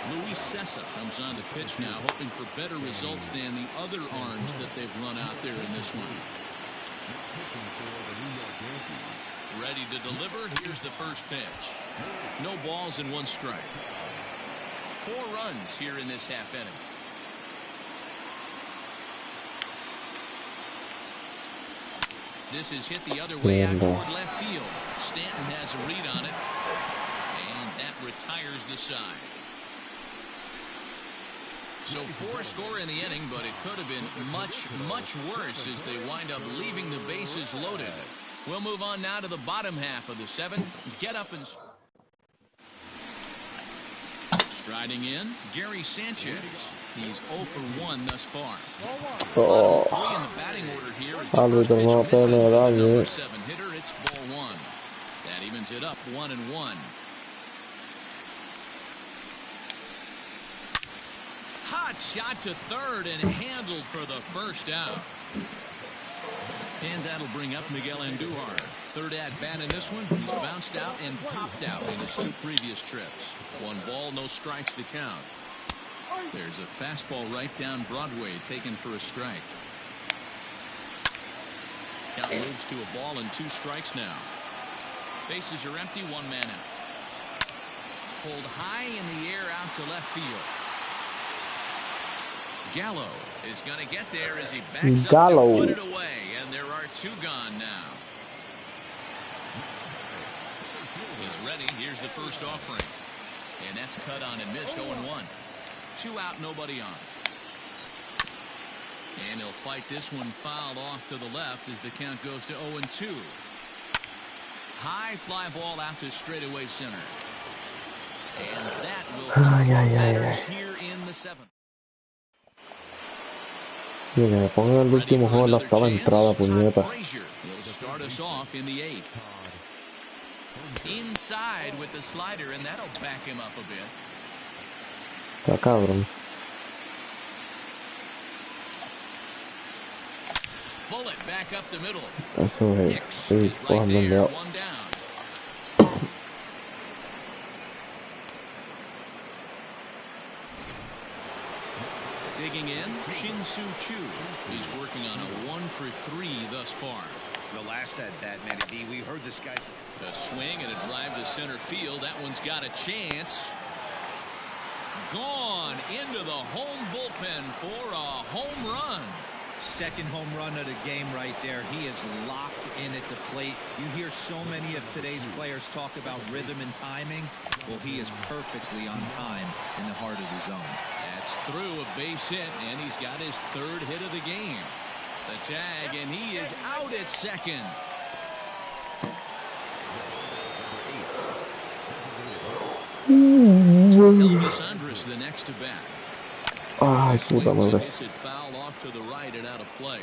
Luis Cessa comes on to pitch now, hoping for better results than the other arms that they've run out there in this one. Ready to deliver. Here's the first pitch. No balls and 1 strike. 4 runs here in this half inning. This is hit the other way out toward left field. Stanton has a read on it, and that retires the side. So 4 score in the inning, but it could have been much, much worse as they wind up leaving the bases loaded. We'll move on now to the bottom half of the 7th. Get up and... Striding in, Gary Sanchez. He's 0 for 1 thus far. 3 in the batting order here as the first pitch misses to the number 7 hitter. It's ball 1. That evens it up 1-1. Hot shot to third and handled for the first out. And that'll bring up Miguel Andujar. Third at bat in this one. He's bounced out and popped out in his 2 previous trips. 1 ball, no strikes to count. There's a fastball right down Broadway taken for a strike. Count moves to a ball and 2 strikes now. Bases are empty, 1 man out. Pulled high in the air out to left field. Gallo is going to get there as he backs up to put it away, and there are 2 gone now. He's ready. Here's the first offering, and that's cut on and missed. 0-1. 2 out, nobody on. And he'll fight this one fouled off to the left as the count goes to 0-2. High fly ball out to straightaway center. And that will matters here in the 7th. Y que me pongan el último juego en la octava entrada, puñeta. He'll start us off in the 8th. Inside with the slider, and that'll back him up a bit. Está cabrón. Bullet back up the middle. Eso es. Hicks Sí, is right cojando el there, dedo. 1 down. Digging in, Shin-Soo Choo. He's working on a 1-for-3 thus far. The last at bat, Matty D, we heard this guy's... The swing and a drive to center field. That one's got a chance. Gone into the home bullpen for a home run. Second home run of the game right there. He is locked in at the plate. You hear so many of today's players talk about rhythm and timing. Well, he is perfectly on time in the heart of the zone. That's through a base hit, and he's got his 3rd hit of the game. The tag, and he is out at second. Elvis Andrus the next to bat. Ay, puta madre. Hits it foul off to the right and out of play.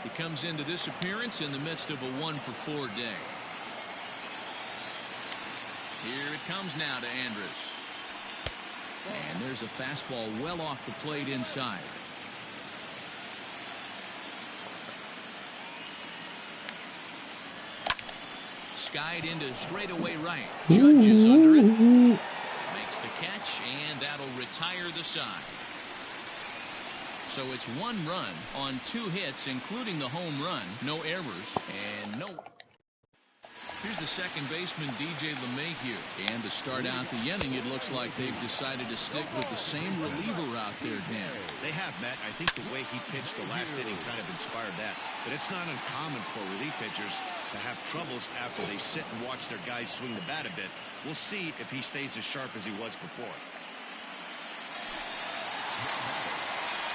He comes into this appearance in the midst of a 1-for-4 day. Here it comes now to Andrus. And there's a fastball well off the plate inside. Skied into straightaway right. Judge is under it. Makes the catch, and that'll retire the side. So it's 1 run on 2 hits, including the home run. No errors, and no... Here's the second baseman, DJ LeMahieu. And to start out the inning, it looks like they've decided to stick with the same reliever out there, Dan. They have, Matt. I think the way he pitched the last inning kind of inspired that. But it's not uncommon for relief pitchers to have troubles after they sit and watch their guys swing the bat a bit. We'll see if he stays as sharp as he was before.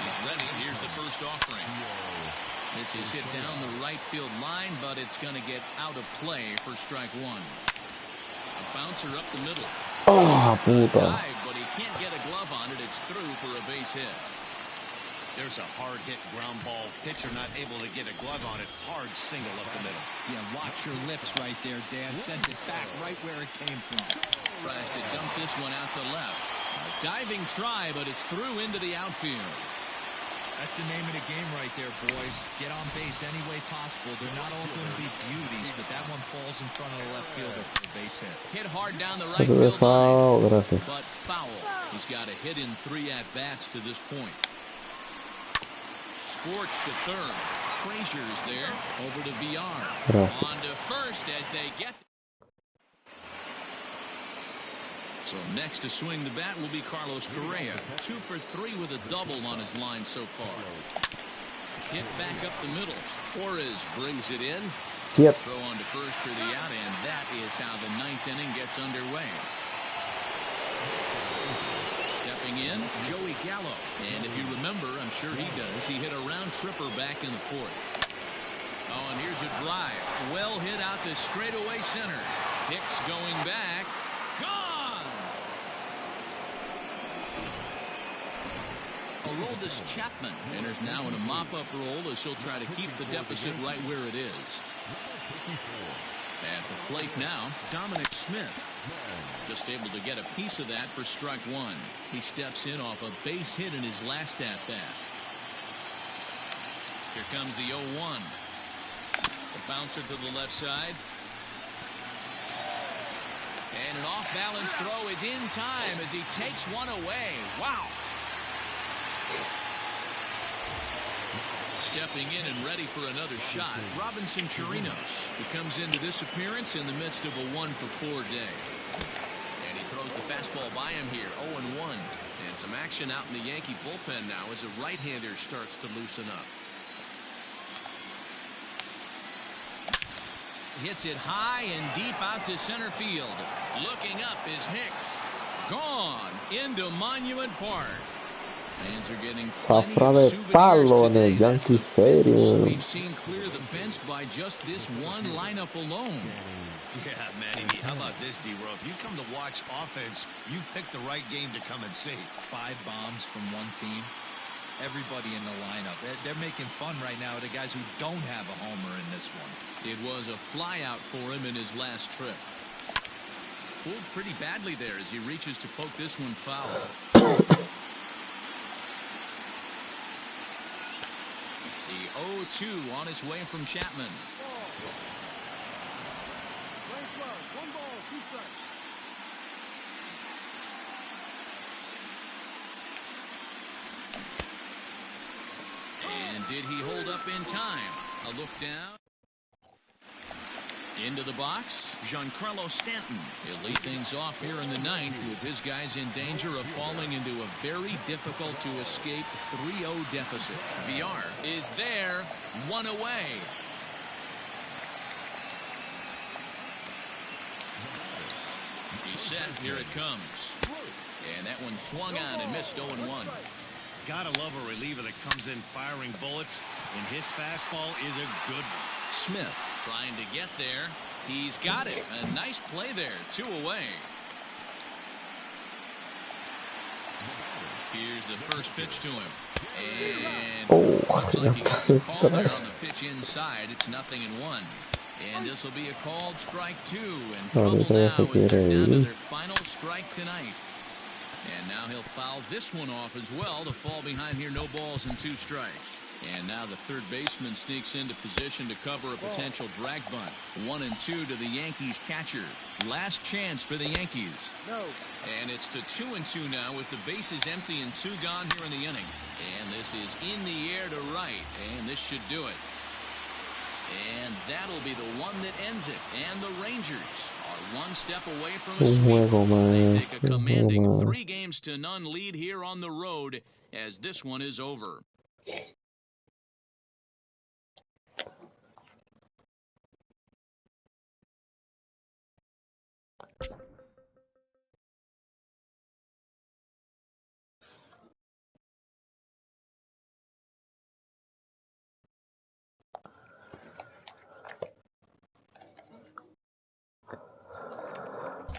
He's ready. Here's the first offering. This is hit down the right field line, but it's going to get out of play for strike 1. A bouncer up the middle. Oh, puta. Dive, but he can't get a glove on it. It's through for a base hit. There's a hard hit ground ball. Pitcher not able to get a glove on it. Hard single up the middle. Yeah, watch your lips right there, Dan. Sent it back right where it came from. Tries to dump this one out to left. A diving try, but it's through into the outfield. That's the name of the game right there, boys. Get on base any way possible. They're not all going to be beauties, but that one falls in front of the left fielder for a base hit. Hit hard down the right field line, but foul. He's got a hit in 3 at-bats to this point. Scorched to third. Frazier's there. Over to VR. On to first as they get... So next to swing the bat will be Carlos Correa. 2 for 3 with a double on his line so far. Hit back up the middle. Torres brings it in. Yep. Throw on to first for the out, and that is how the 9th inning gets underway. Stepping in, Joey Gallo. And if you remember, I'm sure he does, he hit a round tripper back in the 4th. Oh, and here's a drive. Well hit out to straightaway center. Hicks going back. Gone! Aroldis Chapman enters now in a mop-up role as he'll try to keep the deficit right where it is. At the plate now, Dominic Smith. Just able to get a piece of that for strike 1. He steps in off a base hit in his last at-bat. Here comes the 0-1. The bouncer to the left side. And an off-balance throw is in time as he takes one away. Wow. Stepping in and ready for another shot, Robinson Chirinos. He comes into this appearance in the midst of a 1-for-4 day. And he throws the fastball by him here, 0-1. And some action out in the Yankee bullpen now as a right-hander starts to loosen up. Hits it high and deep out to center field. Looking up is Hicks. Gone into Monument Park. Fans are getting Zafra de palo en el Yankee Stadium. We've seen clear the fence by just this one lineup alone. Yeah, Matty, how about this, D-Row? If you come to watch offense, you've picked the right game to come and see. 5 bombs from one team. Everybody in the lineup. They're making fun right now of the guys who don't have a homer in this one. It was a flyout for him in his last trip. Fooled pretty badly there as he reaches to poke this one foul. The 0-2 on his way from Chapman. And did he hold up in time? A look down. Into the box, Giancarlo Stanton. He'll lead things off here in the 9th with his guys in danger of falling into a very difficult to escape 3-0 deficit. Villar is there, 1 away. He's set, here it comes. And that one swung on and missed 0-1. Gotta love a reliever that comes in firing bullets, and his fastball is a good one. Smith trying to get there. He's got it. A nice play there. 2 away. Here's the first pitch to him. And looks like he got the call there on the pitch inside. It's 0-1. And this will be a called strike 2. And trouble now as they're down to their final strike tonight. And now he'll foul this one off as well to fall behind here. No balls and 2 strikes. And now the third baseman sneaks into position to cover a potential drag bunt. 1-2 to the Yankees catcher. Last chance for the Yankees. No. And it's to 2-2 now with the bases empty and 2 gone here in the inning. And this is in the air to right. And this should do it. And that'll be the one that ends it. And the Rangers are 1 step away from a sweep. They take a commanding 3-0 lead here on the road as this one is over.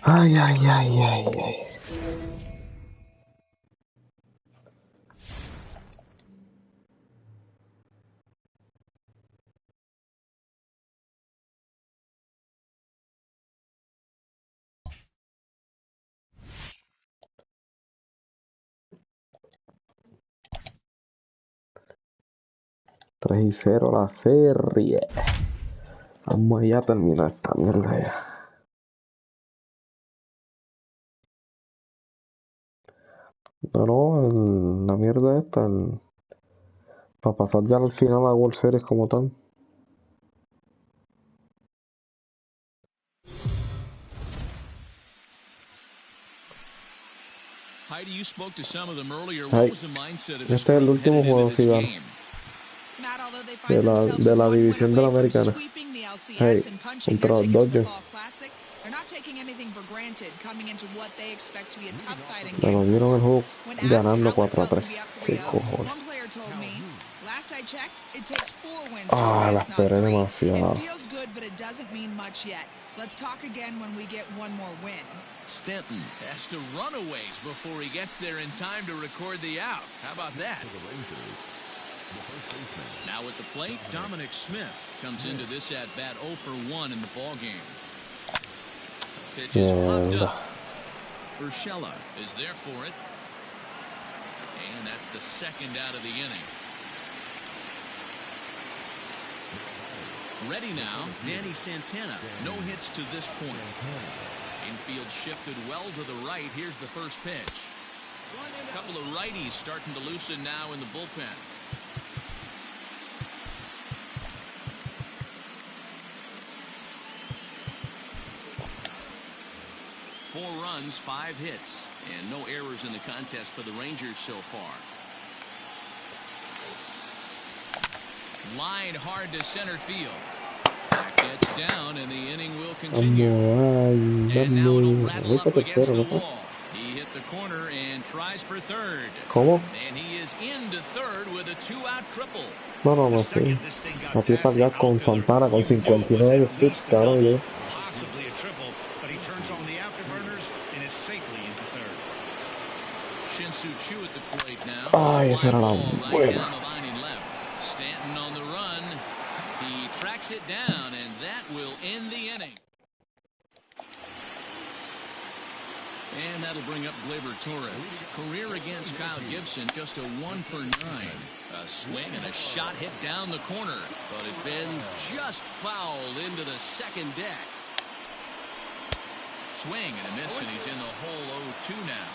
Ay, ay, ay, ay, ay. Tres y 0 la serie. Vamos allá a terminar esta mierda ya. No, la mierda esta, para pasar ya al final a World Series como tal. Heidi, you spoke to some of them earlier. What was the mindset of Este es el último juego cigarro de la división de la americana. Hey, contra los Dodgers. They're not taking anything for granted coming into what they expect to be a tough fighting Pero game. vieron el juego When ganando asked how it 4-3. felt to be up Qué 3-0, cojones. one player told me, last I checked, it takes 4 wins to Ah, la advance, not esperé 3. demasiado. It feels good, but it doesn't mean much yet. Let's talk again when we get one more win. Stanton has to run a ways before he gets there in time to record the out. How about that? Now at the plate, Dominic Smith comes into this at-bat 0 for 1 in the ballgame. Pitch is popped up. Urshela is there for it. And that's the second out of the inning. Ready now, Danny Santana. No hits to this point. Infield shifted well to the right. Here's the first pitch. A couple of righties starting to loosen now in the bullpen. Four runs, 5 hits, and no errors in the contest for the Rangers so far. Line hard to center field. That gets down, and the inning will continue. And now it'll rattle up against the wall. He hit the corner and tries for third. ¿Cómo? And he is into third with a 2-out triple. No, sí. Empieza ya con Santana con 59 speeds, cabrón. Y possibly a triple, but he turns on the afterburners and is safely into third. Shin-Soo Choo at the plate now. Ay, esa era la buena. Stanton on the run. He tracks it down, and that will end the inning. And that'll bring up Gleyber Torres. Career against Kyle Gibson, just a 1 for 9. A swing and a shot hit down the corner, but it bends just foul into the second deck. Swing and a miss, and he's in the hole 0-2 now.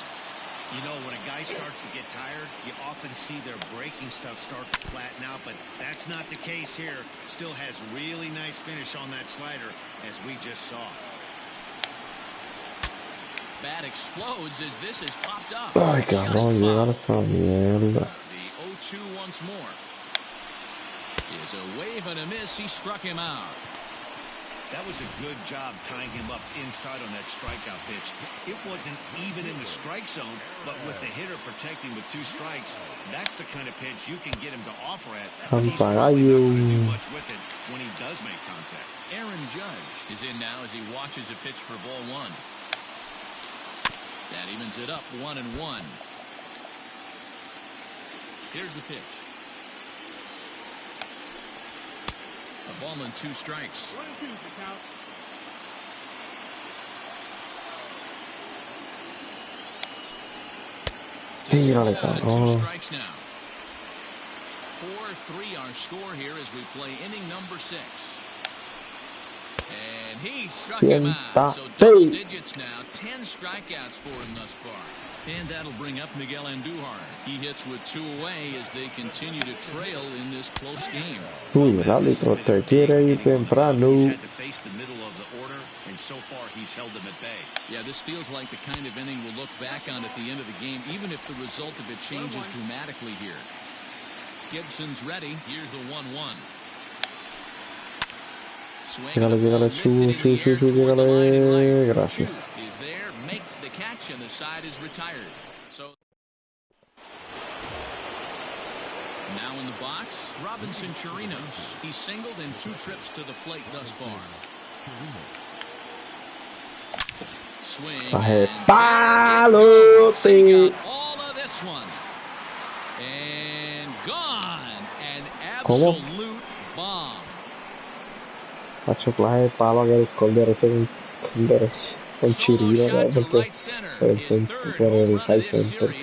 You know, when a guy starts to get tired, you often see their breaking stuff start to flatten out, but that's not the case here. Still has really nice finish on that slider, as we just saw. Bat explodes as this is popped up. Ay, cabrón, llegar a esa mierda. The 0-2 once more. Is a wave and a miss. He struck him out. That was a good job tying him up inside on that strikeout pitch. It wasn't even in the strike zone, but with the hitter protecting with 2 strikes, that's the kind of pitch you can get him to offer at. But he's probably not going to do much with it when he does make contact. Aaron Judge is in now as he watches a pitch for ball 1. That evens it up 1-1. Here's the pitch. A ball and 2 strikes. 1-2 the count. Tírale, cabrón. 2 strikes now. 4-3 our score here as we play inning number 6. And he struck him out. So double digits now. 10 strikeouts for him thus far. And that'll bring up Miguel Andujar. He hits with 2 away as they continue to trail in this close game. Uy, el árbitro te quiere ir temprano. He's had to face the middle of the order, and so far he's held them at bay. Yeah, this feels like the kind of inning we'll look back on at the end of the game, even if the result of it changes dramatically here. Gibson's ready. Here's the 1-1. Llegale, llegale, gracias. Is there, makes the catch, and the side is retired. So now in the box, Robinson Chirinos. He's singled in 2 trips to the plate thus far. Swing. Palo, sí. All of this one. And gone. An ¿Cómo? absolute bomb. Hacho clase de palo que el Cordero es un chirido porque por el high center,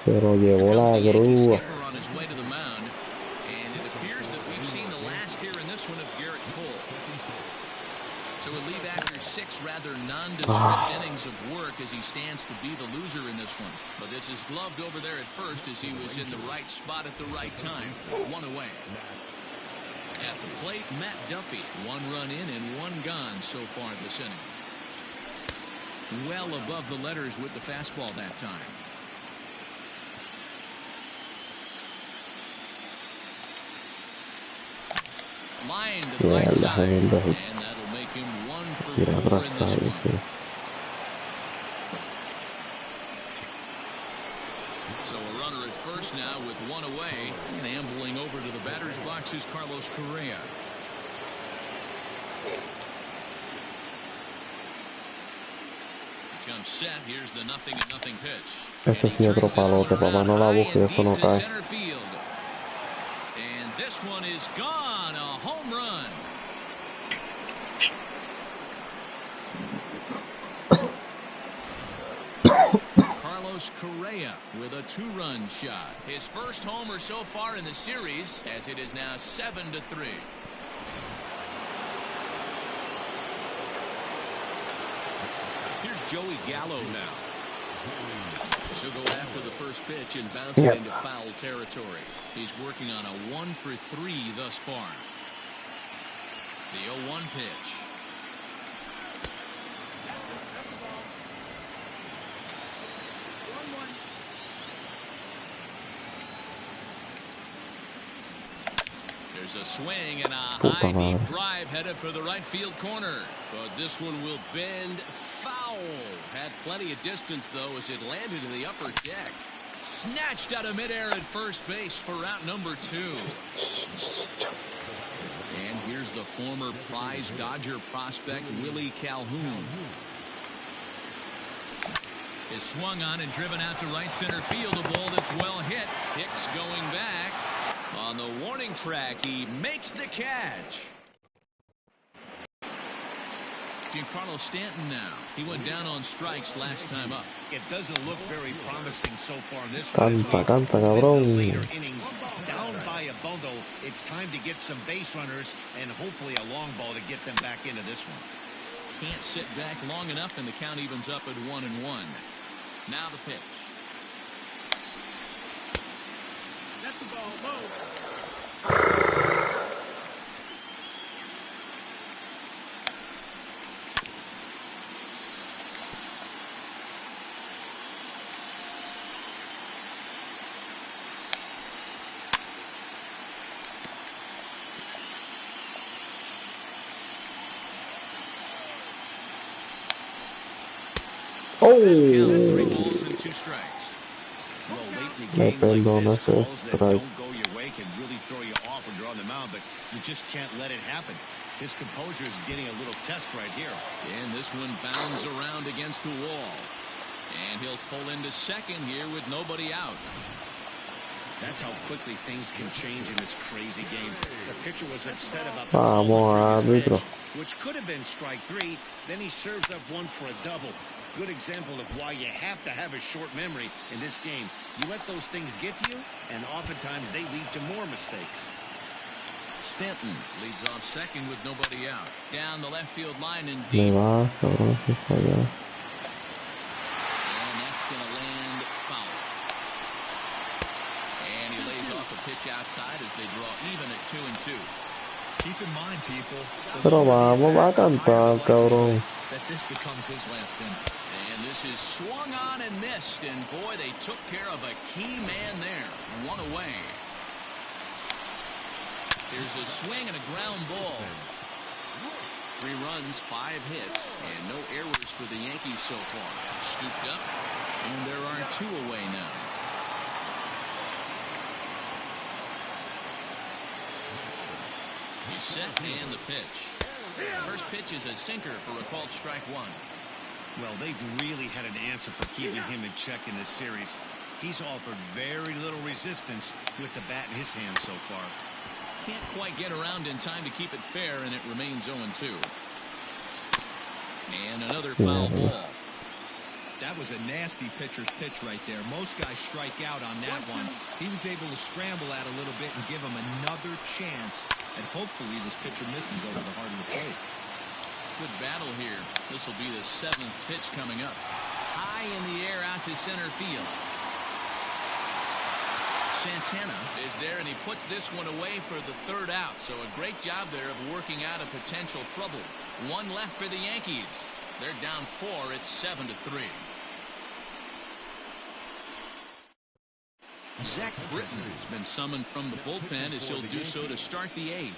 pero llevó la grúa. So we'll leave after 6 rather nondescript innings of work as he stands to be the loser in this one. But this is gloved over there at first as he was in the right spot at the right time. 1 away. At the plate, Matt Duffy. 1 run in and 1 gone so far this inning. Well above the letters with the fastball that time. Line to the right side. And that'll make him 1 for 4 in this one. So a runner at first now with 1 away, and ambling over to the batter's box is Carlos Correa. Becomes set. Here's the 0-0 pitch. Ese sí otro palote, papá, no la busques, eso no cae. And this one is gone. A home run. Carlos Correa with a 2-run shot. His first homer so far in the series, as it is now 7-3. Here's Joey Gallo now. She'll go after the first pitch and bounce it into foul territory. He's working on a 1-for-3 thus far. The 0-1 pitch. There's a swing and a high deep drive headed for the right field corner. But this one will bend foul. Had plenty of distance, though, as it landed in the upper deck. Snatched out of midair at first base for out number 2. And here's the former prize Dodger prospect, Willie Calhoun. Is swung on and driven out to right center field. A ball that's well hit. Hicks going back. On the warning track, he makes the catch. Giancarlo Stanton now. He went down on strikes last time up. It doesn't look very promising so far in this Canta, cabrón. later innings, down by a bundle. It's time to get some base runners and hopefully a long ball to get them back into this one. Can't sit back long enough, and the count evens up at 1-1. Now the pitch. That's the ball low. Oh, 3 balls and 2 strikes. Well, lately, me games like perdona this, ese calls that strike. don't go your way can really throw you off when you're on the mound, but you just can't let it happen. His composure is getting a little test right here. And this one bounds around against the wall. And he'll pull into second here with nobody out. That's how quickly things can change in this crazy game. The pitcher was upset about the Vamos, call on the previous árbitro. pitch, which could have been strike 3. Then he serves up one for a double. Good example of why you have to have a short memory in this game. You let those things get to you, and oftentimes they lead to more mistakes. Stanton leads off second with nobody out. Down the left field line and Me deep. va, cabrón, si falla. And that's going to land foul. And he lays off a pitch outside as they draw even at 2-2. Keep in mind, people, Pero vamos, va a cantar, cabrón. that this becomes his last inning. And this is swung on and missed. And boy, they took care of a key man there. 1 away. Here's a swing and a ground ball. 3 runs, 5 hits, and no errors for the Yankees so far. Scooped up, and there are 2 away now. He's set and the pitch. First pitch is a sinker for a called strike 1. Well, they've really had an answer for keeping him in check in this series. He's offered very little resistance with the bat in his hand so far. Can't quite get around in time to keep it fair, and it remains 0-2. And another foul ball. That was a nasty pitcher's pitch right there. Most guys strike out on that one. He was able to scramble out a little bit and give him another chance. And hopefully this pitcher misses over the heart of the plate. Good battle here. This will be the 7th pitch coming up. High in the air out to center field. Santana is there, and he puts this one away for the 3rd out. So a great job there of working out a potential trouble. 1 left for the Yankees. They're down 4. It's 7-3. Zach Britton has been summoned from the bullpen as he'll do so to start the 8th.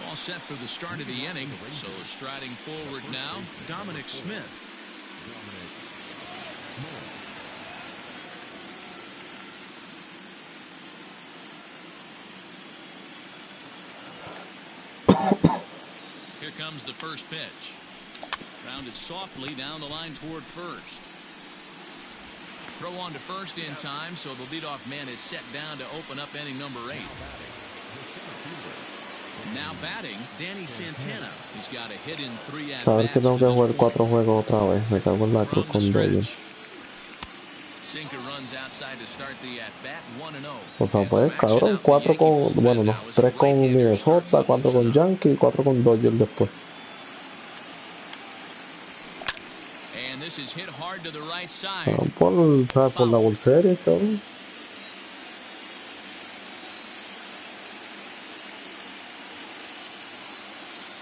All set for the start of the inning. So striding forward now, Dominic Smith. Here comes the first pitch. Rounded softly down the line toward first. Throw on to first in time, so the leadoff man is set down to open up inning number 8. Now batting, Danny Santana. He's got a hit in 3 at Saber que bats tengo to que this jugar point. 4 juegos otra vez. Me cago en la cruz From the con Dodgers. stretch. Sinker runs outside to start the at bat 1-0. O sea, pues, cabrón, 4 con, bueno, no, 3 con Minnesota, 4 con Yankees y 4 con Dodgers después. And this is hit hard to the right side. Por la World Series, cabrón.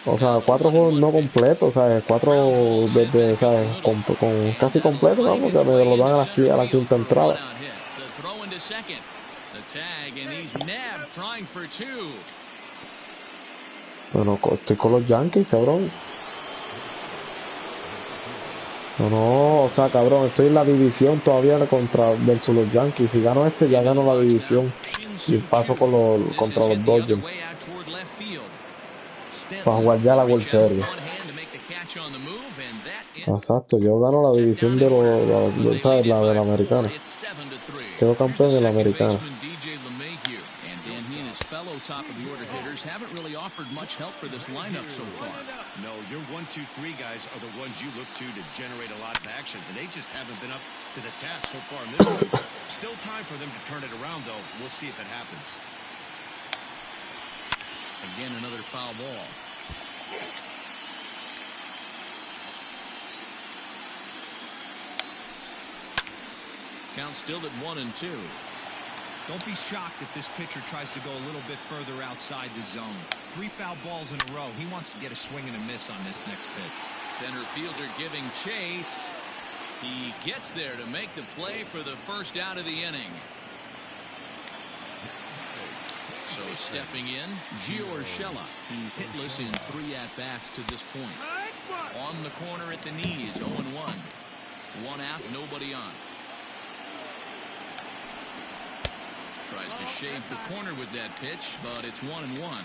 O sea, 4 juegos no completos, ¿sabes? 4 desde, ¿sabes? Con casi completos, ¿no? Porque me lo dan a la quinta entrada. Bueno, estoy con los Yankees, cabrón. No, o sea, cabrón, estoy en la división todavía versus los Yankees. Si gano este, ya gano la división. Y paso contra los Dodgers. Para jugar ya la World Series. Exacto, yo gano la división de ¿sabes? La de la americana. Quedo campeón de la americana. Top of the order hitters haven't really offered much help for this lineup so far. No, your 1, 2, 3 guys are the ones you look to generate a lot of action, and they just haven't been up to the task so far in this one. Still time for them to turn it around, though. We'll see if it happens. Again, another foul ball. Count still at 1-2. Don't be shocked if this pitcher tries to go a little bit further outside the zone. 3 foul balls in a row. He wants to get a swing and a miss on this next pitch. Center fielder giving chase. He gets there to make the play for the first out of the inning. So stepping in, Gio Urshela. He's hitless in 3 at-bats to this point. On the corner at the knees, 0-1. 1 out, nobody on. Tries to shave the corner with that pitch, but it's 1-1.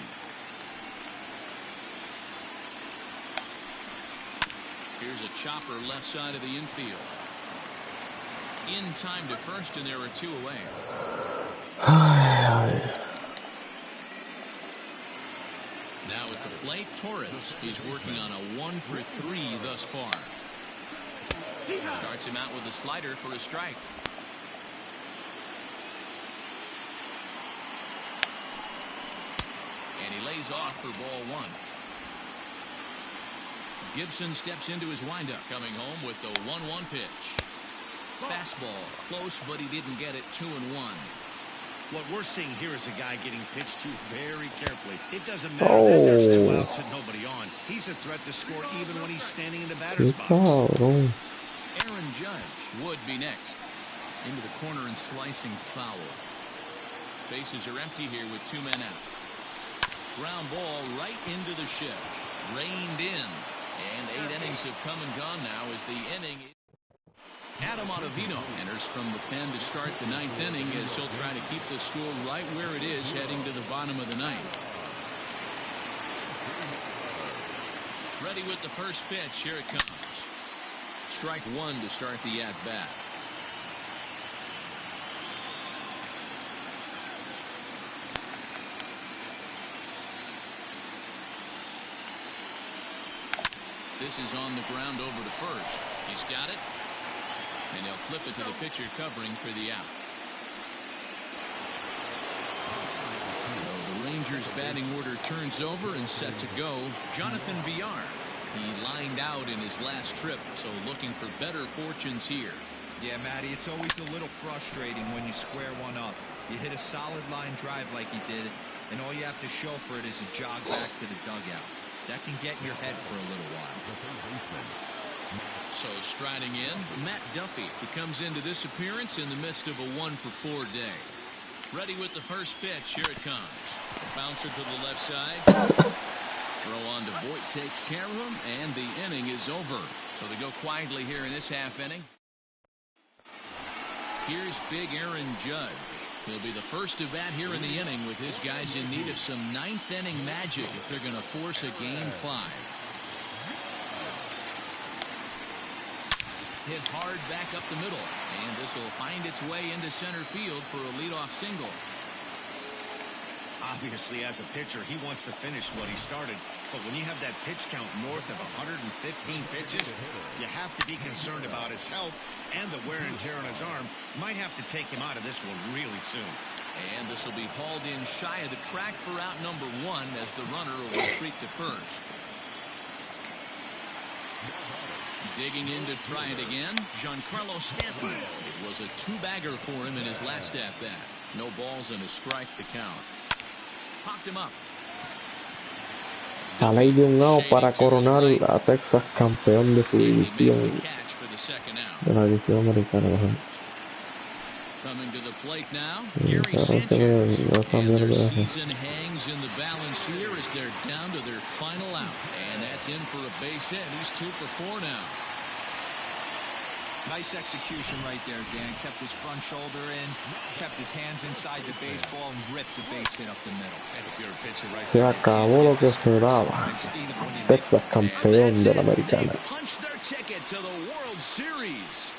Here's a chopper left side of the infield. In time to first, and there are 2 away. Now at the plate, Torres. He's working on a 1 for 3 thus far. Starts him out with a slider for a strike. And he lays off for ball 1. Gibson steps into his windup, coming home with the 1-1 pitch. Fastball, close, but he didn't get it. 2-1. What we're seeing here is a guy getting pitched to very carefully. It doesn't matter that there's 2 outs and nobody on. He's a threat to score even when he's standing in the batter's box. Aaron Judge would be next. Into the corner and slicing foul. Bases are empty here with 2 men out. Ground ball right into the shift. Reined in. And 8 innings have come and gone now as the inning. Adam Ottavino enters from the pen to start the 9th inning as he'll try to keep the score right where it is heading to the bottom of the 9th. Ready with the first pitch. Here it comes. Strike 1 to start the at-bat. This is on the ground over to first. He's got it. And he'll flip it to the pitcher covering for the out. So the Rangers batting order turns over and set to go. Jonathan Villar. He lined out in his last trip, so looking for better fortunes here. Yeah, Matty, it's always a little frustrating when you square one up. You hit a solid line drive like he did, and all you have to show for it is a jog back to the dugout. That can get in your head for a little while. So striding in, Matt Duffy. He comes into this appearance in the midst of a 1-for-4 day. Ready with the first pitch. Here it comes. Bouncer to the left side. Throw on to Voit takes care of him, and the inning is over. So they go quietly here in this half inning. Here's big Aaron Judge. He'll be the first to bat here in the inning with his guys in need of some 9th inning magic if they're going to force a game 5. Hit hard back up the middle, and this will find its way into center field for a leadoff single. Obviously, as a pitcher, he wants to finish what he started. But when you have that pitch count north of 115 pitches, you have to be concerned about his health and the wear and tear on his arm. Might have to take him out of this one really soon. And this will be hauled in shy of the track for out number 1 as the runner will retreat to first. Digging in to try it again, Giancarlo Stanton. It was a 2-bagger for him in his last at-bat. No balls and a strike to count. Popped him up. A ley de un out para coronar a Texas campeón de su división. De la división americana. Coming to the plate now, Gary Sanchez. And their season hangs in the balance here as they're down to their final out. And that's in for a base hit. He's 2 for 4 now. Nice execution right there, Dan. Kept his front shoulder in, kept his hands inside the baseball, and ripped the base hit up the middle. Se acabó lo que se daba. Texas campeón de la americana. Punch their ticket to the World Series.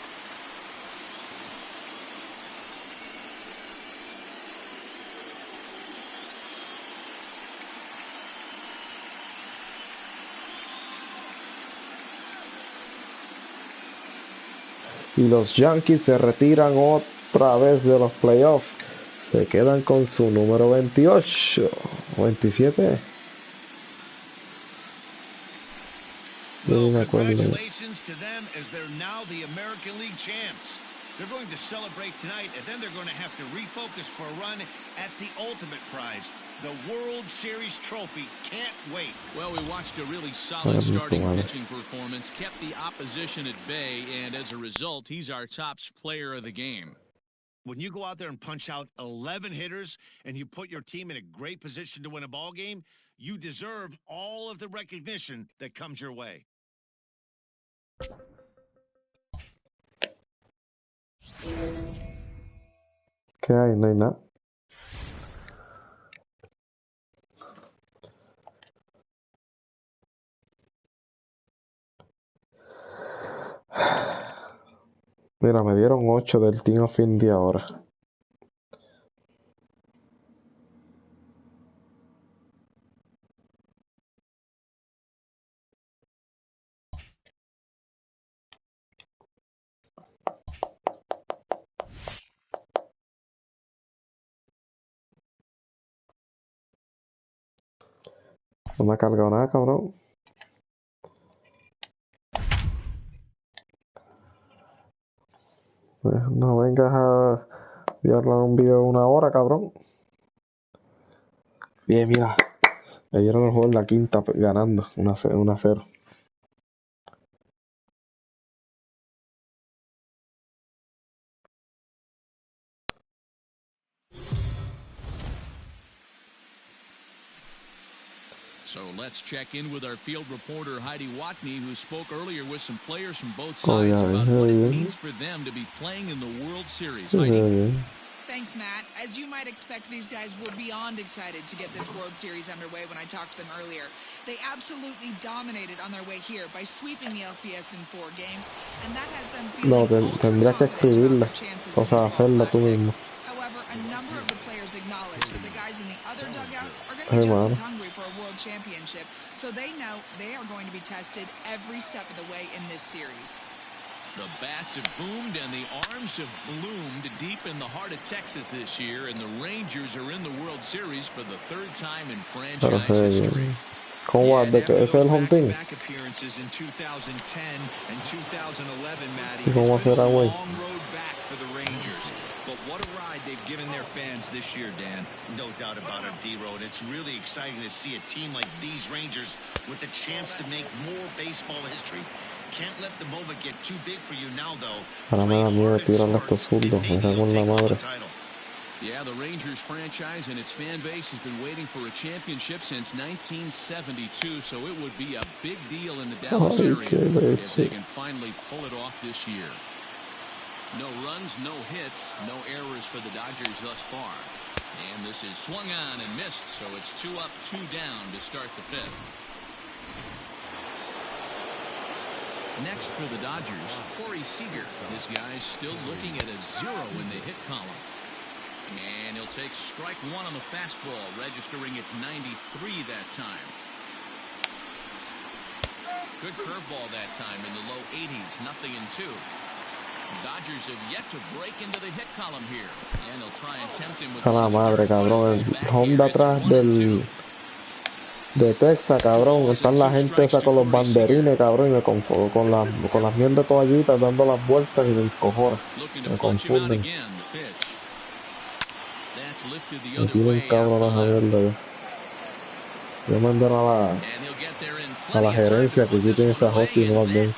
Y los Yankees se retiran otra vez de los playoffs. Se quedan con su número 28 o 27. Well, congratulations to them as they're now the American League champs. They're going to celebrate tonight, and then they're going to have to refocus for a run at the ultimate prize, the World Series trophy. Can't wait. Well, we watched a really solid starting pitching performance, kept the opposition at bay, and as a result, he's our top player of the game. When you go out there and punch out 11 hitters and you put your team in a great position to win a ball game, you deserve all of the recognition that comes your way. ¿Qué hay? No hay nada. Mira, me dieron 8 del Team of India ahora. No me ha cargado nada, cabrón. No vengas a enviarle un video de 1 hora, cabrón. Bien, mira. Me dieron el juego en la quinta ganando 1-0. So let's check in with our field reporter Heidi Watney, who spoke earlier with some players from both sides about what it means for them to be playing in the World Series. Heidi. Thanks, Matt. As you might expect, these guys were beyond excited to get this World Series underway when I talked to them earlier. They absolutely dominated on their way here by sweeping the LCS in 4 games, and that has them feeling tendría que escribirla. O sea, hacerla tú mismo. However, a number of the players acknowledge that the guys in the other dugout are going to be just as hungry for a world championship, so they know they are going to be tested every step of the way in this series. The bats have boomed and the arms have bloomed deep in the heart of Texas this year, and the Rangers are in the World Series for the 3rd time in franchise history. ¿Cómo va? ¿De que ese es el home team? Appearances in 2010 and 2011, Matty. ¿Y cómo será, güey? Long road back for the Rangers. But what a ride they've given their fans this year, Dan. No doubt about it, D-Road. It's really exciting to see a team like these Rangers with the chance to make more baseball history. Can't let the moment get too big for you now, though. Ahora me da miedo tirarle a estos zurdos. Me cago en la madre. Yeah, the Rangers franchise and its fan base has been waiting for a championship since 1972, so it would be a big deal in the Dallas area if they can finally pull it off this year. No runs, no hits, no errors for the Dodgers thus far. And this is swung on and missed, so it's 2 up, 2 down to start the 5th. Next for the Dodgers, Corey Seager. This guy's still looking at a 0 in the hit column. And he'll He'll take strike one on the fastball, registering at 93 that time. Good curveball that time in the low 80s, 0-2. Dodgers have yet to break into the hit column here, and they'll try and tempt him with la madre, cabrón, el home de atrás de Texas, cabrón, están la gente esa con los banderines, cabrón, y me confundo con las mierdas toallitas dando las vueltas y me encojona, me confunden. Me tienen cabrón a mierda. Yo mandé a la gerencia que quiten esas hostias y no las den.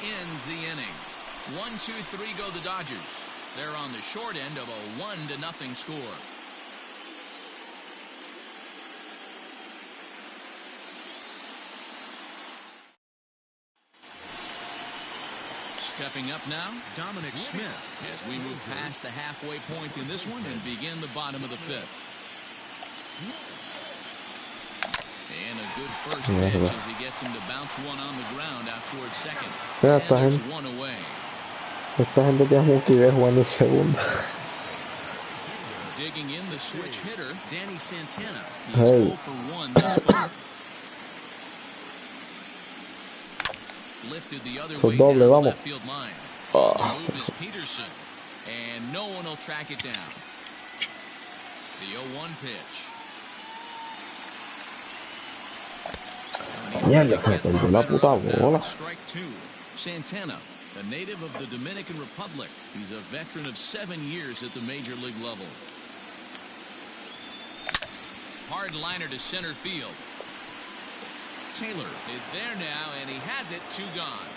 1-2-3 go the Dodgers. They're on the short end of a 1-0 score. Stepping up now, Dominic Smith, as we move past the halfway point in this one and begin the bottom of the fifth. And a good first pitch as he gets him to bounce one on the ground out towards second. And there's one away. Esta gente tiene mucho idea jugando en segunda. Digging in the switch hitter, Danny Santana. He's 0 for 1 thus far. Lifted the other way down the left field line. The move is Peterson, and no one will track it down. The 0-1 pitch. Strike two. Santana, a native of the Dominican Republic. He's a veteran of 7 years at the major league level. Hard liner to center field. Taylor is there now, and he has it, 2 gone.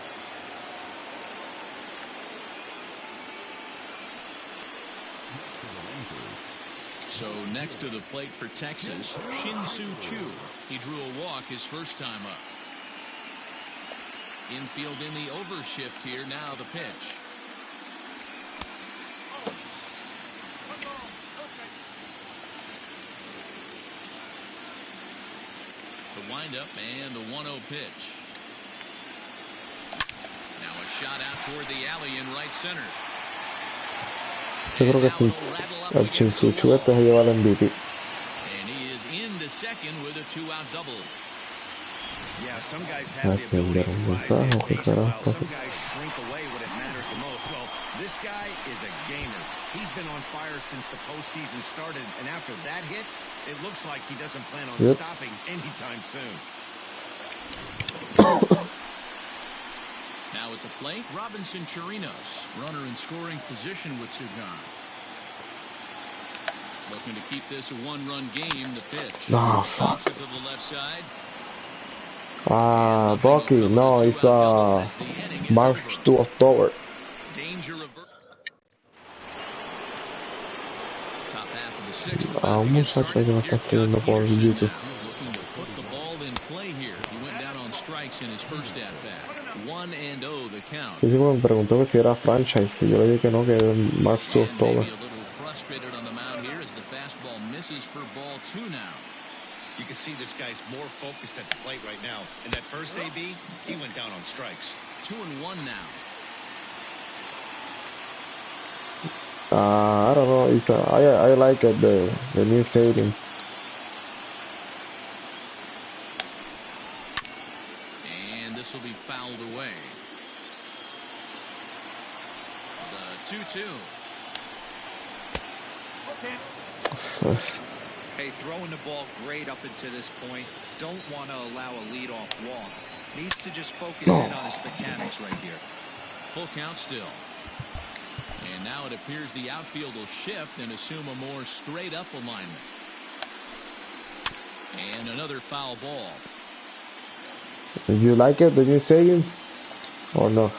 So next to the plate for Texas, Shin-Soo Choo. He drew a walk his first time up. Infield in the overshift here, now the pitch. The windup and the 1-0 pitch. Now a shot out toward the alley in right center. Yo creo que sí. El Shin-Soo Choo este se lleva el MVP. And he is into second with a 2-out double. Yeah, some guys have the ability to rise the pace while some guys shrink away when it matters the most. Well, this guy is a gamer. He's been on fire since the postseason started, and after that hit, it looks like he doesn't plan on stopping anytime soon. Now at the plate, Robinson Chirinos, runner in scoring position with Sugan. Looking to keep this a 1-run game. The pitch. Bounce it to the left side. Rocky, no, it's March to October. Danger reverse. Top half of the sixth. Un muchacho que me está escribiendo por YouTube. Looking to put the ball in play here. He went down on strikes in his first at bat. 1-0 the count. Sí, me preguntó que si era franchise. Y yo le dije que no, que era March to October. Maybe a little frustrated on the mound here as the fastball misses for ball 2 now. You can see this guy's more focused at the plate right now. In that first AB, he went down on strikes. 2-1 now. I don't know. It's I like it, the new stadium. And this will be fouled away. The 2-2. Hey, throwing the ball great up into this point. Don't want to allow a leadoff walk. Needs to just focus in on his mechanics right here. Full count still. And now it appears the outfield will shift and assume a more straight up alignment. And another foul ball. Did you like it? Did you say it? Or no?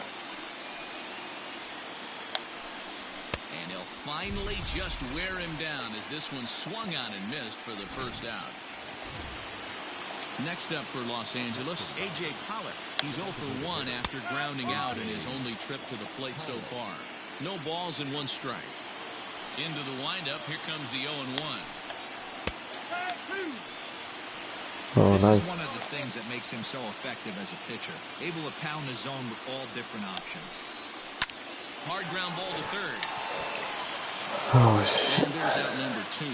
And he'll finally just wear him down as this one swung on and missed for the first out. Next up for Los Angeles, A.J. Pollock. He's 0 for 1 after grounding out in his only trip to the plate so far. No balls and 1 strike. Into the windup, here comes the 0-1. Oh, this nice. is one of the things that makes him so effective as a pitcher. Able to pound the zone with all different options. Hard ground ball to third. Oh, shit. And there's out number 2.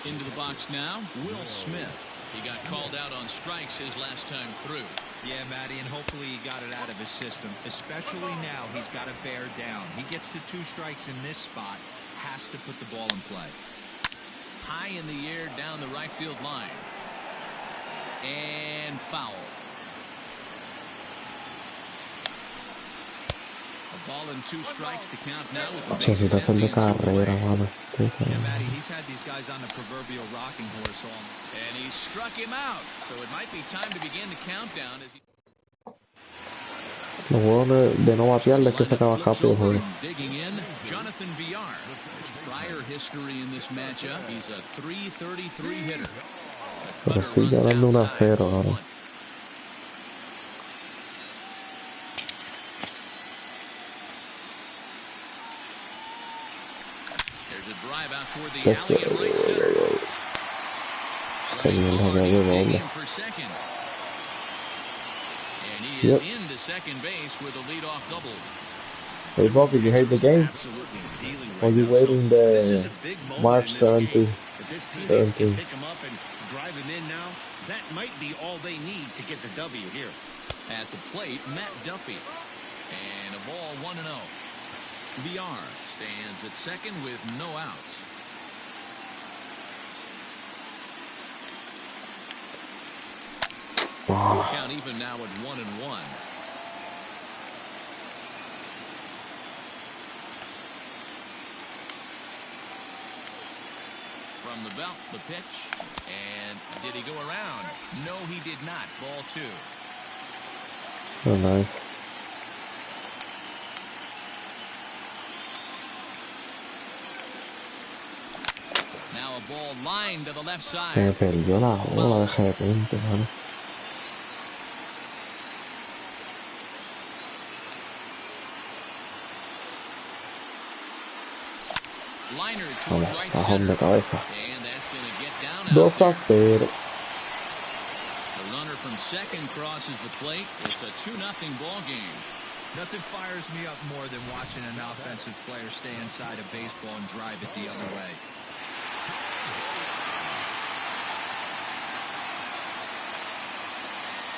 Into the box now, Will Smith. He got called out on strikes his last time through. Yeah, Matty, and hopefully he got it out of his system. Especially now, he's got to bear down. He gets the 2 strikes in this spot, has to put the ball in play. High in the air down the right field line. And foul. A ball and 2 strikes to count now with the bases empty and 2 away. Yeah, Matty, he's had these guys on the proverbial rocking horse all. And he struck him out. So it might be time to begin the countdown as he... Lo bueno de no batearle es que se acaba rápido, joder. Digging in, Jonathan Villar. Prior history in this matchup, he's a .333 hitter. Pero sigue dando 1-0 ahora. There's a drive out toward the alley in right center. Digging for second. And he is into second base with a leadoff double. Hey, Bobby, you hate the game? Or you waiting the March 17th? If this teammates can pick him up and drive him in now, that might be all they need to get the W here. At the plate, Matt Duffy. And a ball 1-0. VR stands at second with no outs. Count even now at 1-1. From the belt, the pitch, and did he go around? No, he did not. Ball 2. Oh, nice. Now a ball lined to the left Se side. me perdió la bola de repente, mano. Liner to Vamos, right bajón center. de cabeza. And that's going to get down out there. 2-0. The runner from second crosses the plate. It's a 2-0 ball game. Nothing fires me up more than watching an offensive player stay inside a baseball and drive it the other way.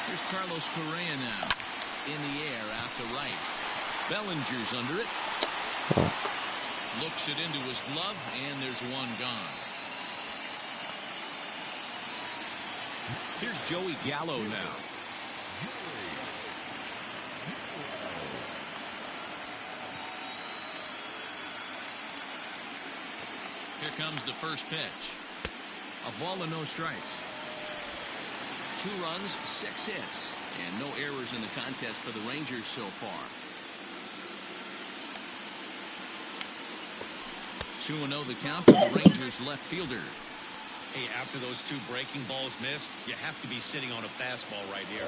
Here's Carlos Correa now. In the air, out to right. Bellinger's under it. Looks it into his glove, and there's one gone. Here's Joey Gallo now. Here comes the first pitch. A ball and no strikes. 2 runs, 6 hits, and no errors in the contest for the Rangers so far. 2-0 the count to the Rangers left fielder. Hey, after those 2 breaking balls missed, you have to be sitting on a fastball right here.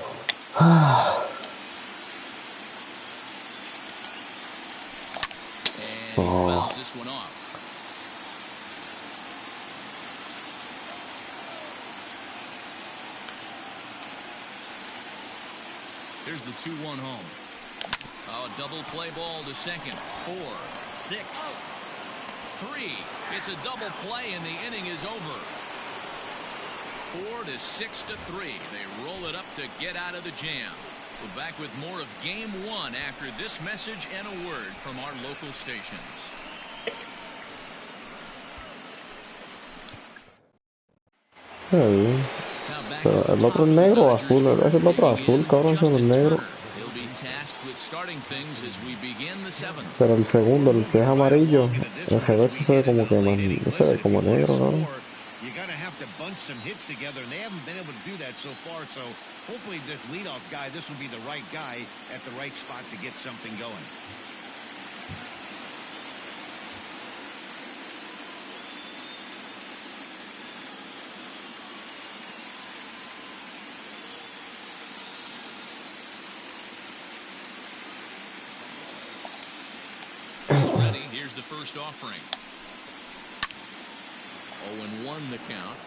And he fouls this one off. Here's the 2-1 home. Oh, a double play ball to second. 4, 6, 3. It's a double play and the inning is over. 4 to 6 to 3. They roll it up to get out of the jam. We're back with more of Game 1 after this message and a word from our local stations. Hey. Pero el otro es negro o azul, ese es el otro azul, cabrón, son los negros. Pero el segundo, el que es amarillo, el reverso se ve como que más, se ve como negro, ¿no? You gotta have to bunch some hits together, and they haven't been able to do that so far. So hopefully this leadoff guy, this will be the right guy at the right spot to get something going. Ready? Here's the first offering. 0-1 the count.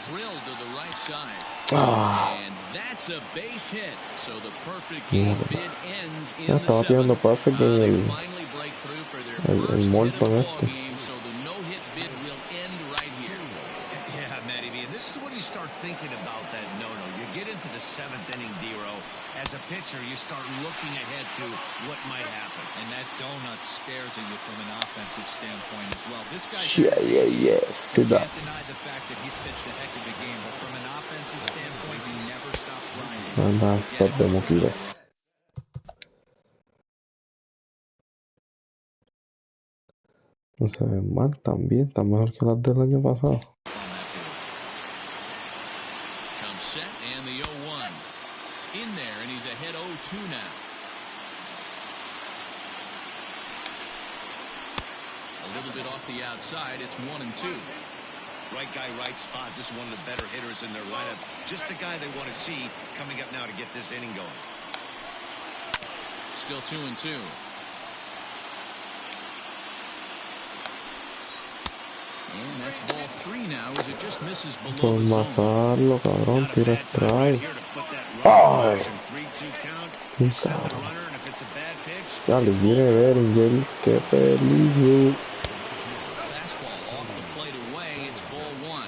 drilled to the right side. And that's a base hit. So the perfect game bid ends in the seventh. They finally break through for their first hit of the ball game. So the no-hit bid will end right here. Yeah, Matty B. This is when you start thinking about that no-no. You get into the seventh inning, D-Row. As a pitcher, you start looking ahead to what might happen. And that donut stares at you from an offensive standpoint as well. This guy's Yeah. you can't deny the fact that he's pitched a heck of a game, but from an offensive standpoint, you never stop grinding. No se ven mal también, está mejor que las del año pasado. Comes set and the 0-1. In there, and he's ahead 0-2 now. A little bit off the outside, it's 1-2. Right guy, right spot. This is one of the better hitters in their lineup. Just the guy they want to see coming up now to get this inning going. Still 2-2. And that's ball 3 now as it just misses below the zone. Masarlo, cabrón, tira strike. Ay. Ya le quiere ver, Ingel, qué peligro. Fastball off the plate away, it's ball 1.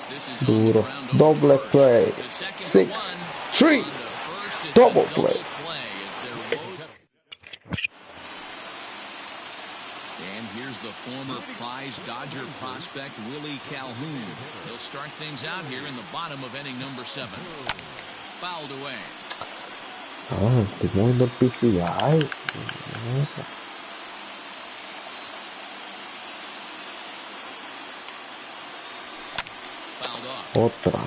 This is Duro, double play, 6-3, double play. And here's the former prize Dodger prospect, Willie Calhoun. He'll start things out here in the bottom of inning number 7. Fouled away. Ah, estoy moviendo el PCI. Fouled off. Otra.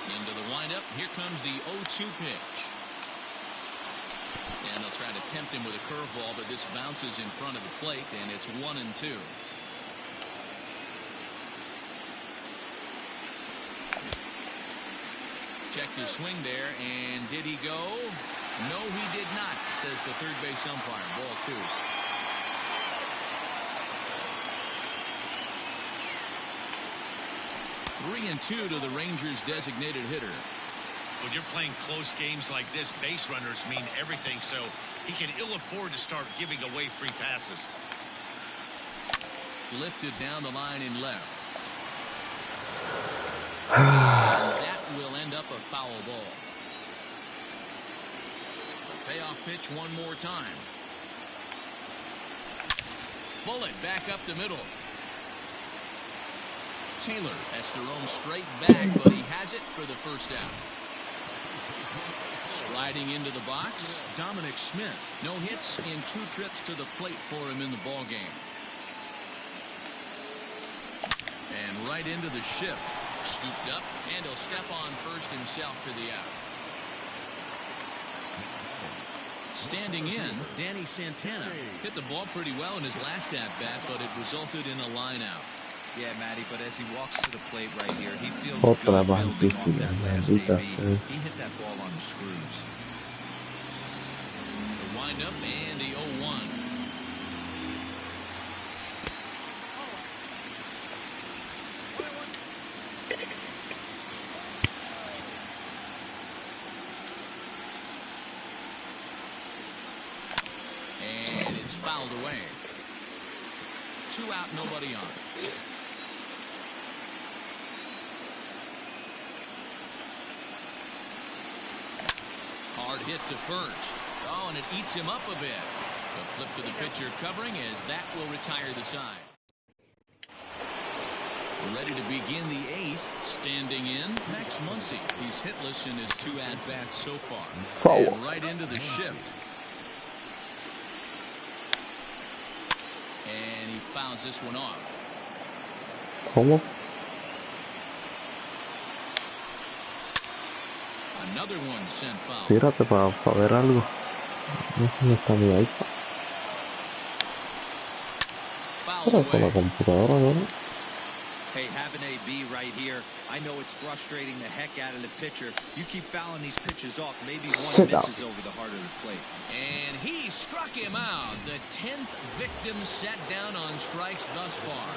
Into the windup. Here comes the 0-2 pitch. And they'll try to tempt him with a curveball, but this bounces in front of the plate, and it's 1-2. Checked his swing there, and did he go? No, he did not, says the third base umpire. Ball 2. Three and 2 to the Rangers' designated hitter. When you're playing close games like this, base runners mean everything, so he can ill afford to start giving away free passes. Lifted down the line in left. That will end up a foul ball. Payoff pitch one more time. Bullet back up the middle. Taylor has to roam straight back, but he has it for the first down. Striding into the box, Dominic Smith. No hits in 2 trips to the plate for him in the ball game. And right into the shift. Scooped up, and he'll step on first himself for the out. Standing in, Danny Santana hit the ball pretty well in his last at-bat, but it resulted in a line out. Yeah, Matty, but as he walks to the plate right here, he feels Otra good building off bajísima, that last maldita AB. sea. He hit that ball on the screws. The windup and the 0-1. And it's fouled away. 2 out, nobody on. Hard hit to first. Oh, and it eats him up a bit. A flip to the pitcher covering as that will retire the side. Ready to begin the 8th. Standing in, Max Muncy. He's hitless in his 2 at-bats so far. And right into the shift. And he fouls this one off. ¿Cómo? Another one sent foul. Tírate para ver algo. No sé si está mi iPad. Foul Pero con la away. computadora, ¿no? Hey, have an AB right here. I know it's frustrating the heck out of the pitcher. You keep fouling these pitches off, maybe one misses over the heart of the plate. And he struck him out. The 10th victim set down on strikes thus far.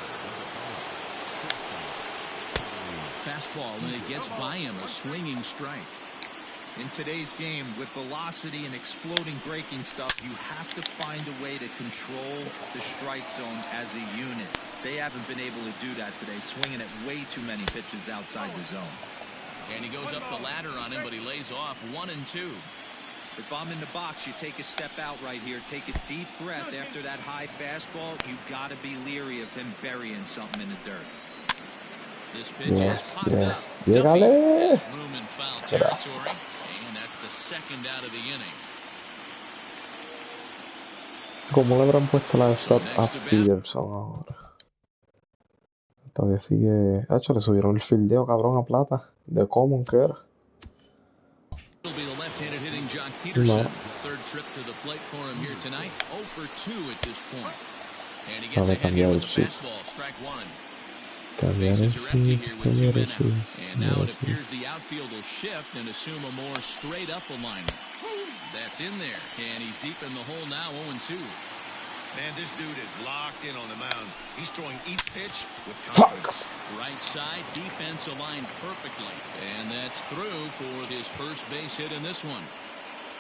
Fastball, and it gets by him, a swinging strike. In today's game, with velocity and exploding breaking stuff, you have to find a way to control the strike zone as a unit. They haven't been able to do that today, swinging at way too many pitches outside the zone. And he goes up the ladder on him, but he lays off 1-2. If I'm in the box, you take a step out right here, take a deep breath after that high fastball. You got to be leery of him burying something in the dirt. This pitch has popped up. Duffy has room in foul territory, and that's the second out of the inning. ¿Cómo le habrán puesto la stop a Peterson ahora? Todavía sigue. Le subieron el fildeo, cabrón, a plata. De Common que era. It'll be the left-handed hitting Jock Peterson. Third trip to the plate for him here tonight. 0 for 2 at this point. And he gets ahead here with the fastball. Strike one. Bases are empty here with 2 men out. And now it appears the outfield will shift and assume a more straight-up alignment. That's in there. And he's deep in the hole now, 0-2. Man, this dude is locked in on the mound. He's throwing each pitch with confidence. Right side, defense aligned perfectly. And that's through for his first base hit in this one.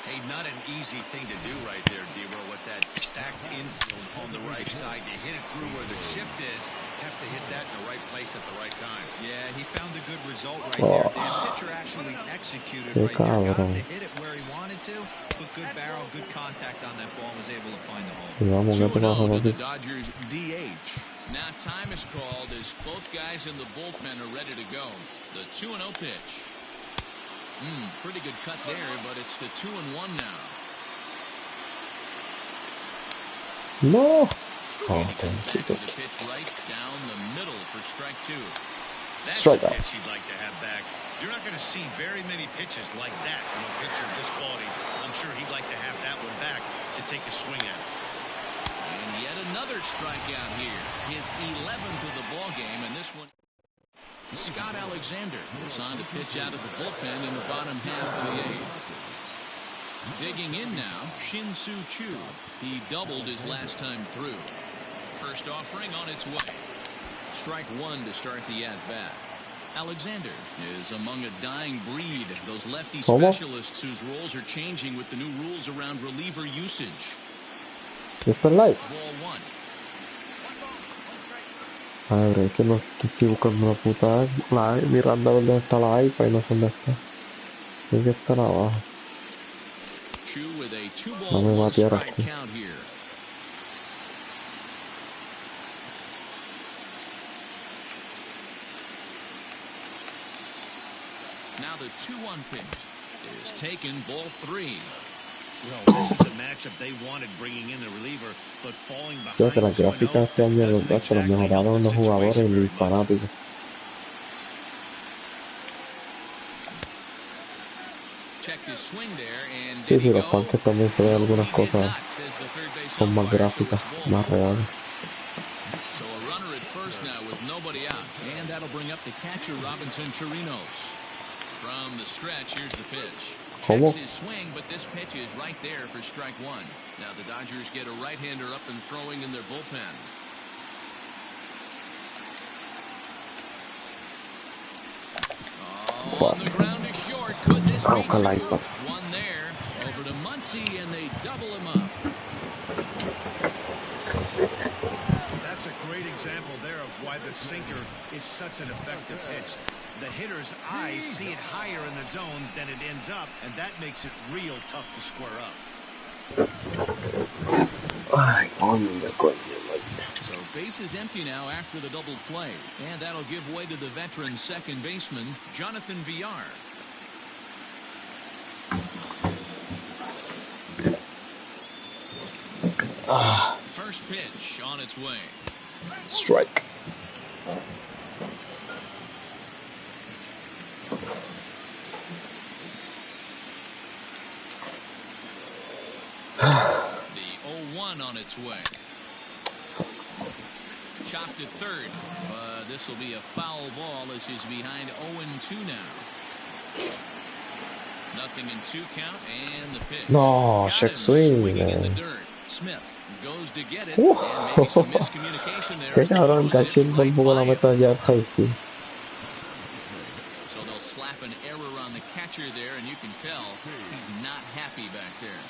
Hey, not an easy thing to do right there, Debro, with that stacked infield on the right side. You hit it through where the shift is. Have to hit that in the right place at the right time. Yeah, he found a good result right there. The pitcher actually executed right there. Got him to hit it where he wanted to. Put good barrel, good contact on that ball, and was able to find the hole. 2-0 to the Dodgers DH. Now time is called as both guys in the bullpen are ready to go. The 2-0 pitch. Pretty good cut there, but it's to 2-1 now. No. And he comes back with the pitch right down the middle for strike 2. That's a pitch he'd like to have back. You're not going to see very many pitches like that from a pitcher of this quality. I'm sure he'd like to have that one back to take a swing at it. And yet another strikeout here. His 11th of the ball game, and this one. Scott Alexander is on to pitch out of the bullpen in the bottom half of the 8th. Digging in now, Shin-Soo Choo. He doubled his last time through. First offering on its way. Strike 1 to start the at-bat. Alexander is among a dying breed, those lefty specialists whose roles are changing with the new rules around reliever usage. Esto es live. Ball 1. Madre, es que no estoy buscando una puta live, mirando a ver dónde está la iPad y no sé dónde está. Tiene que estar abajo. No me matear aquí. Now the 2-1 pitch is taken, ball 3. Well, this is the matchup they wanted, bringing in the reliever, but falling behind. Creo que las gráficas este año las mejoraron los jugadores y los fanáticos. Sí, sí, los tanques también se ven algunas cosas son más gráficas, más reales. So a runner at first now with nobody out, and that'll bring up the catcher Robinson Chirinos. From the stretch, here's the pitch. Checks his swing, but this pitch is right there for strike 1. Now the Dodgers get a right-hander up and throwing in their bullpen. Oh, on the ground is short. Could this be 2? One there. Over to Muncy, and they double him up. That's a great example there of why the sinker is such an effective pitch. The hitter's eyes see it higher in the zone than it ends up, and that makes it real tough to square up. Ay, coño. So base is empty now after the double play, and that'll give way to the veteran second baseman, Jonathan Villar. First pitch on its way. Strike. The 0-1 on its way. Chopped at third, but This will be a foul ball as he's behind 0-2 now. Nothing in 2 count and the pitch. No, Got check him swing, swinging in the man. dirt. Smith goes to get it, and maybe some miscommunication there Qué as the cabrón, throw zips cachín por right poco by la him. meta allá al Highfield. So they'll slap an error on the catcher there, and you can tell he's not happy back there.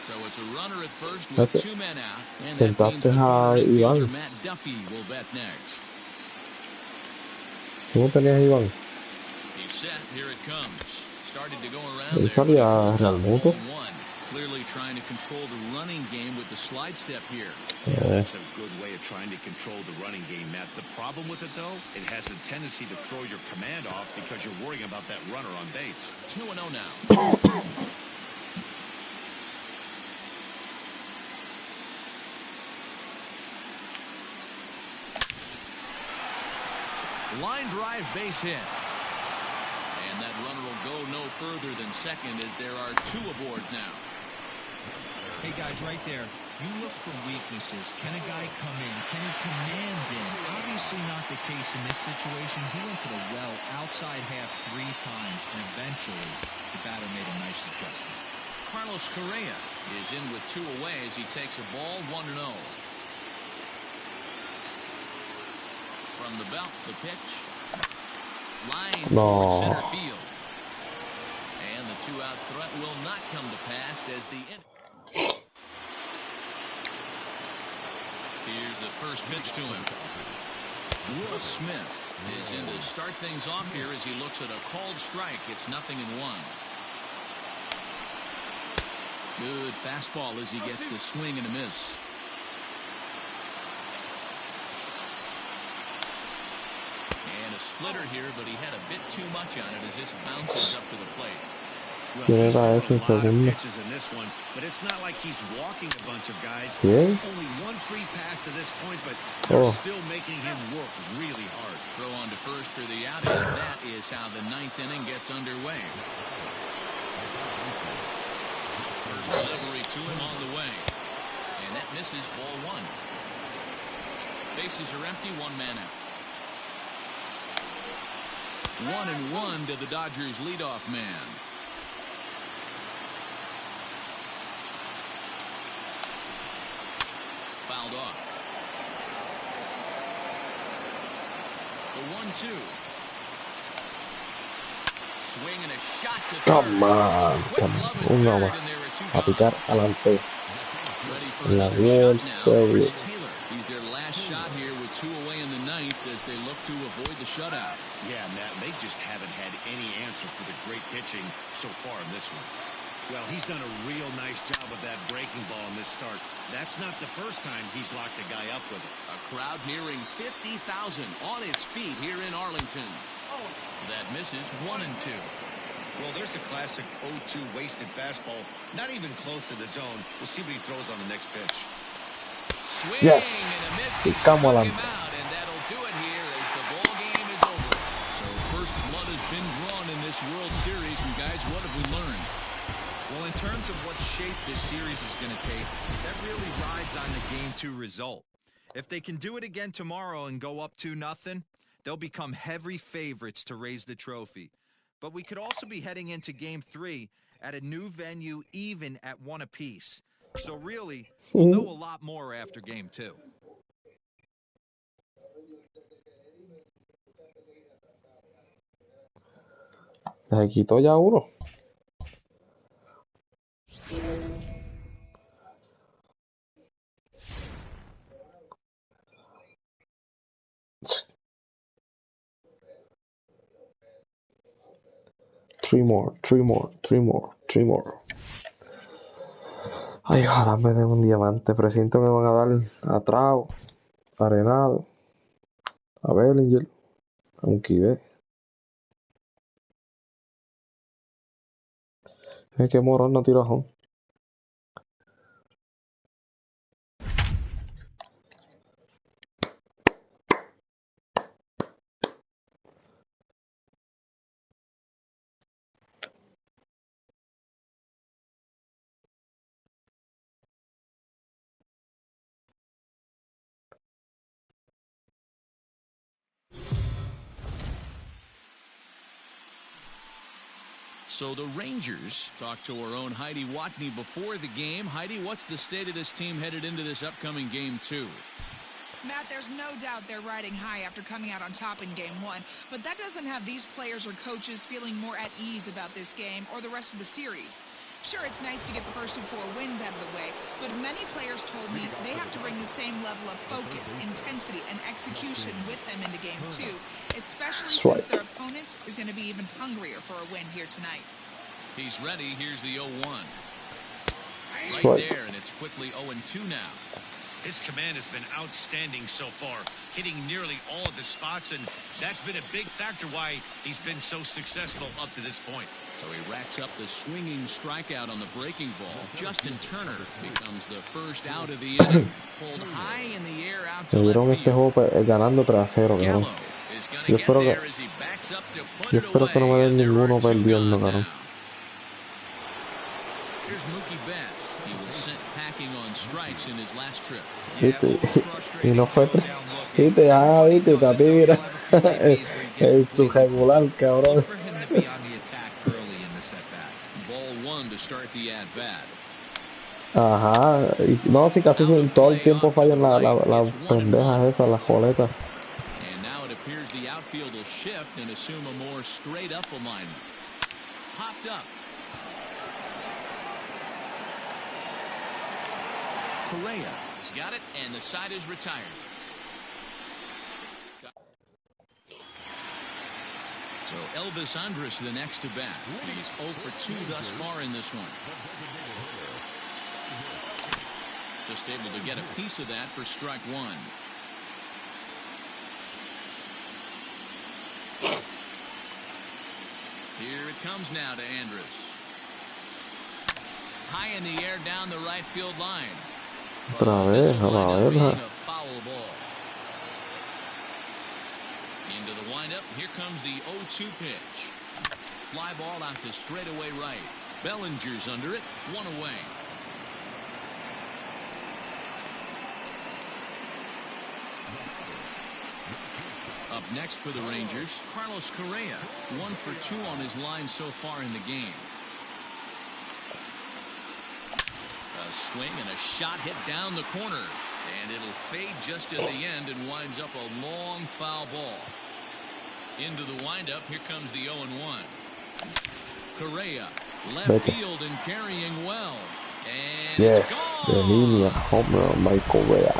So it's a runner at first with 2 men out, and that means the corner infielder Matt Duffy will bat next. ¿Tú no tenías Iván? He's set. Here it comes. Started to go around Él there, but salía it holds Real up Muto. 0-1. Clearly trying to control the running game with the slide step here. Yeah, that's a good way of trying to control the running game, Matt. The problem with it, though, it has a tendency to throw your command off because you're worrying about that runner on base. 2-0 now. Line drive base hit. And that runner will go no further than second as there are 2 aboard now. Hey, guys, right there. You look for weaknesses. Can a guy come in? Can he command in? Obviously not the case in this situation. He went to the well outside half 3 times, and eventually the batter made a nice adjustment. Carlos Correa is in with 2 away as he takes a ball 1-0. From the belt, the pitch. Line towards center field. And the 2-out threat will not come to pass as the... Here's the first pitch to him. Will Smith is in to start things off here as he looks at a called strike. It's 0-1. Good fastball as he gets the swing and a miss. And a splitter here, but he had a bit too much on it as this bounces up to the plate. Well, he's thrown a lot of pitches in this one, but it's not like he's walking a bunch of guys. Yeah. Only 1 free pass to this point, but they're still making him work really hard. Throw on to first for the outing. That is how the 9th inning gets underway. First delivery to him on the way. And that misses ball 1. Bases are empty, 1 man out. 1-1 to the Dodgers leadoff man. Fouled off. The 1-2. Swing and a shot to third. Come on. Uno más. A picar adelante. La World Series. He's their last shot here with 2 away in the 9th as they look to avoid the shutout. Yeah, Matt, they just haven't had any answer for the great pitching so far in this one. Well, he's done a real nice job of that breaking ball in this start. That's not the first time he's locked a guy up with it. A crowd nearing 50,000 on its feet here in Arlington. That misses 1-2. Well, there's the classic 0-2 wasted fastball. Not even close to the zone. We'll see what he throws on the next pitch. Swing Yes. and a miss. Y He struck him adelante. out, and that'll do it here as the ball game is over. So first blood has been drawn in this World Series, and guys, what have we learned? Well, in terms of what shape this series is going to take, that really rides on the Game 2 result. If they can do it again tomorrow and go up 2-0, they'll become heavy favorites to raise the trophy. But we could also be heading into Game 3 at a new venue, even at 1 apiece. So really, we'll know a lot more after Game 2. Se quitó ya uno. Three more. Ay, ojalá me den un diamante. Presiento que me van a dar a Trao, a Arenado, a Bellinger, a Unquivé. Es que Morón no tiró a home. So the Rangers talked to our own Heidi Watney before the game. Heidi, what's the state of this team headed into this upcoming game 2? Matt, there's no doubt they're riding high after coming out on top in Game 1, but that doesn't have these players or coaches feeling more at ease about this game or the rest of the series. Sure, it's nice to get the first 4 wins out of the way, but many players told me they have to bring the same level of focus, intensity, and execution with them into Game 2, especially since their opponent is going to be even hungrier for a win here tonight. He's ready. Here's the 0-1. Right there, and it's quickly 0-2 now. His command has been outstanding so far, hitting nearly all of the spots, and that's been a big factor why he's been so successful up to this point. So he racks up the swinging strikeout on the breaking ball. Justin Turner becomes the first out of the inning. Pulled high in the air out to left field. Este juego ganando 3-0, cabrón. Yo espero que no me den ninguno perdiendo, cabrón. Here's Mookie Betts. He was sent packing on strikes in his last trip. Y no fue viste, tapira. Tu regular, cabrón. Ball 1 to start the at bat. Ajá, y no, si casi todo el tiempo fallan las pendejas esas, las coletas. And now it appears the outfield will shift and assume a more straight up alignment. Popped up. Correa has got it, and the side is retired. So Elvis Andrus the next to bat. He's 0 for 2 thus far in this one. Just able to get a piece of that for strike 1. Here it comes now to Andrus. High in the air down the right field line. Otra vez, a la verga. Foul ball. Into the windup. Here comes the 0-2 pitch. Fly ball out to straightaway right. Bellinger's under it. 1 away. Up next for the Rangers, Carlos Correa. 1 for 2 on his line so far in the game. A swing and a shot hit down the corner, and it'll fade just at the end and winds up a long foul ball. Into the windup. Here comes the 0-1. Correa left field and carrying well, and it's gone. De línea, home run by Correa.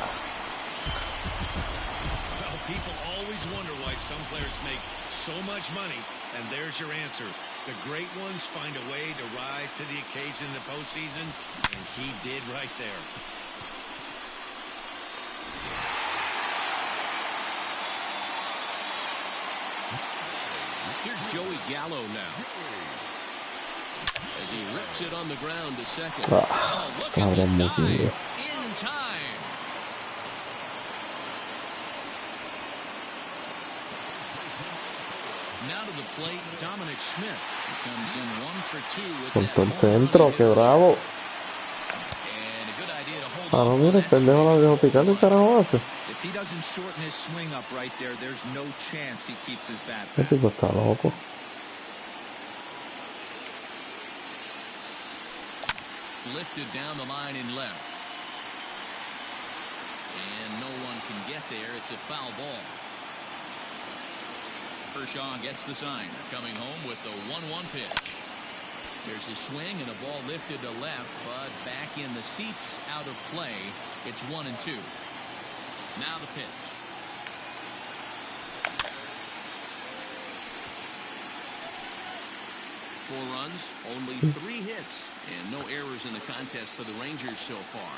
Well, people always wonder why some players make so much money, and there's your answer. The great ones find a way to rise to the occasion in the postseason, and he did right there. Here's Joey Gallo now. As he rips it on the ground to second. Look at the dive. In time. Now to the plate, Dominic Smith. He comes in 1 for 2 with Con el centro, que bravo. And a good idea to hold no, mira, el pendejo la dejó picar, ¿qué carajo hace? If he doesn't shorten his swing up right there, there's no chance he keeps his bat back. Este tipo está loco. Lifted down the line in left. And no one can get there. It's a foul ball. Kershaw gets the sign. Coming home with the 1-1 pitch. There's a swing and a ball lifted to left, but back in the seats, out of play. It's 1-2. Now the pitch. Four runs, only 3 hits, and no errors in the contest for the Rangers so far.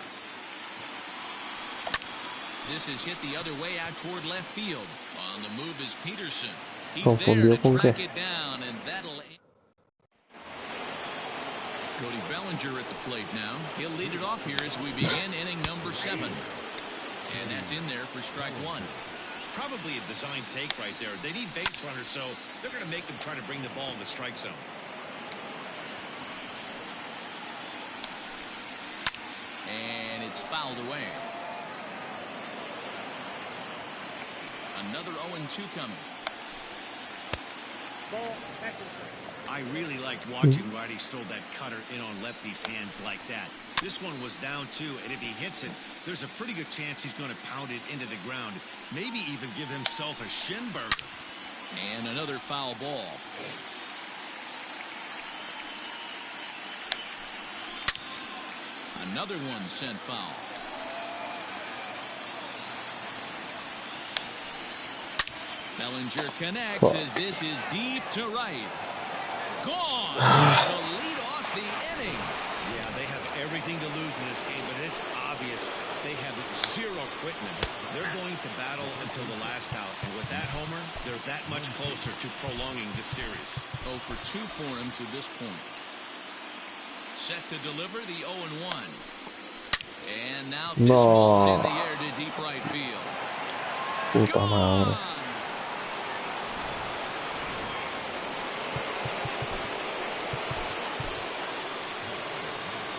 This is hit the other way out toward left field. On the move is Peterson. He's there to track it down, and that'll... Cody Bellinger at the plate now. He'll lead it off here as we begin inning number 7. And that's in there for strike 1. Probably a design take right there. They need base runners, so they're going to make them try to bring the ball in the strike zone. And it's fouled away. Another 0-2 coming. I really liked watching righties throw that cutter in on lefties' hands like that. This one was down too, and if he hits it, there's a pretty good chance he's going to pound it into the ground. Maybe even give himself a shin burger. And another foul ball. Another one sent foul. Bellinger connects as this is deep to right. Gone to lead off the inning. Yeah, they have everything to lose in this game, but it's obvious they have zero quitting. They're going to battle until the last out. And with that homer, they're that much closer to prolonging this series. 0 for 2 for him to this point. Set to deliver the 0-1. And now this ball's in the air to deep right field. Puta madre.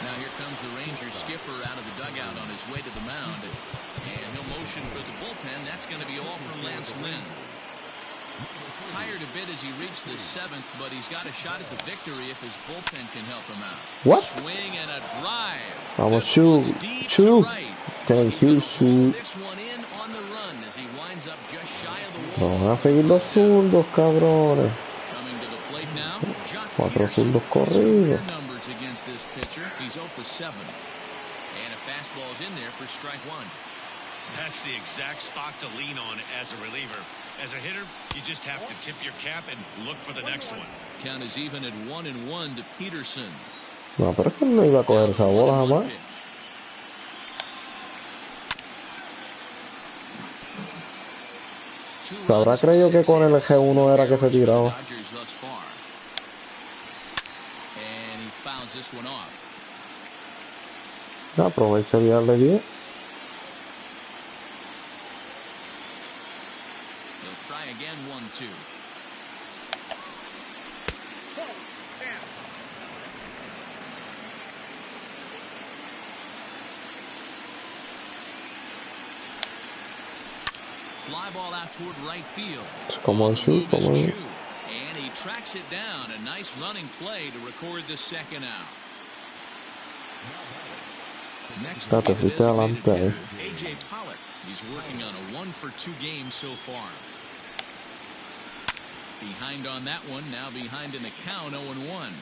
Now here comes the Rangers skipper out of the dugout on his way to the mound. And he'll motion for the bullpen. That's going to be all from Lance Lynn. Tired a bit as he reached the 7th, but he's got a shot at the victory if his bullpen can help him out. What? Swing and a drive. Vamos, shoot. Shoot. Thank you, shoot. This one in on the run as he winds up just shy of the wall. No van a seguir los zurdos, cabrones. Coming to the plate now. Jock 4 Peterson. zurdos corridos. Numbers against this pitcher. He's 0 for 7. And a fastball's in there for strike 1. That's the exact spot to lean on as a reliever. As a hitter, you just have to tip your cap and look for the next one. Count is even at 1-1 to Peterson. No, pero es que no iba a coger esa bola jamás. Se habrá creído que con el G1 era que se tiraba. Aprovecha y darle 10. Try again, 1-2. Fly ball out toward right field. Come on, shoot, come on. And he tracks it down. A nice running play to record the second out. Next up, AJ Pollock. He's working on a 1 for 2 game so far. Behind on that one, now behind in the count, 0-1.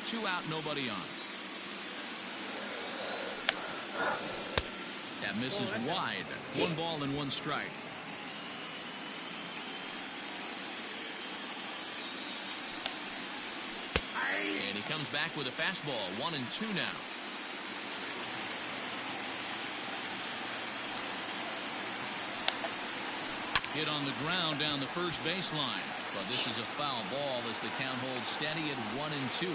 2 out, nobody on. That misses wide. 1 ball and 1 strike. And he comes back with a fastball, 1-2 now. Hit on the ground down the first baseline. But this is a foul ball as the count holds steady at 1-2.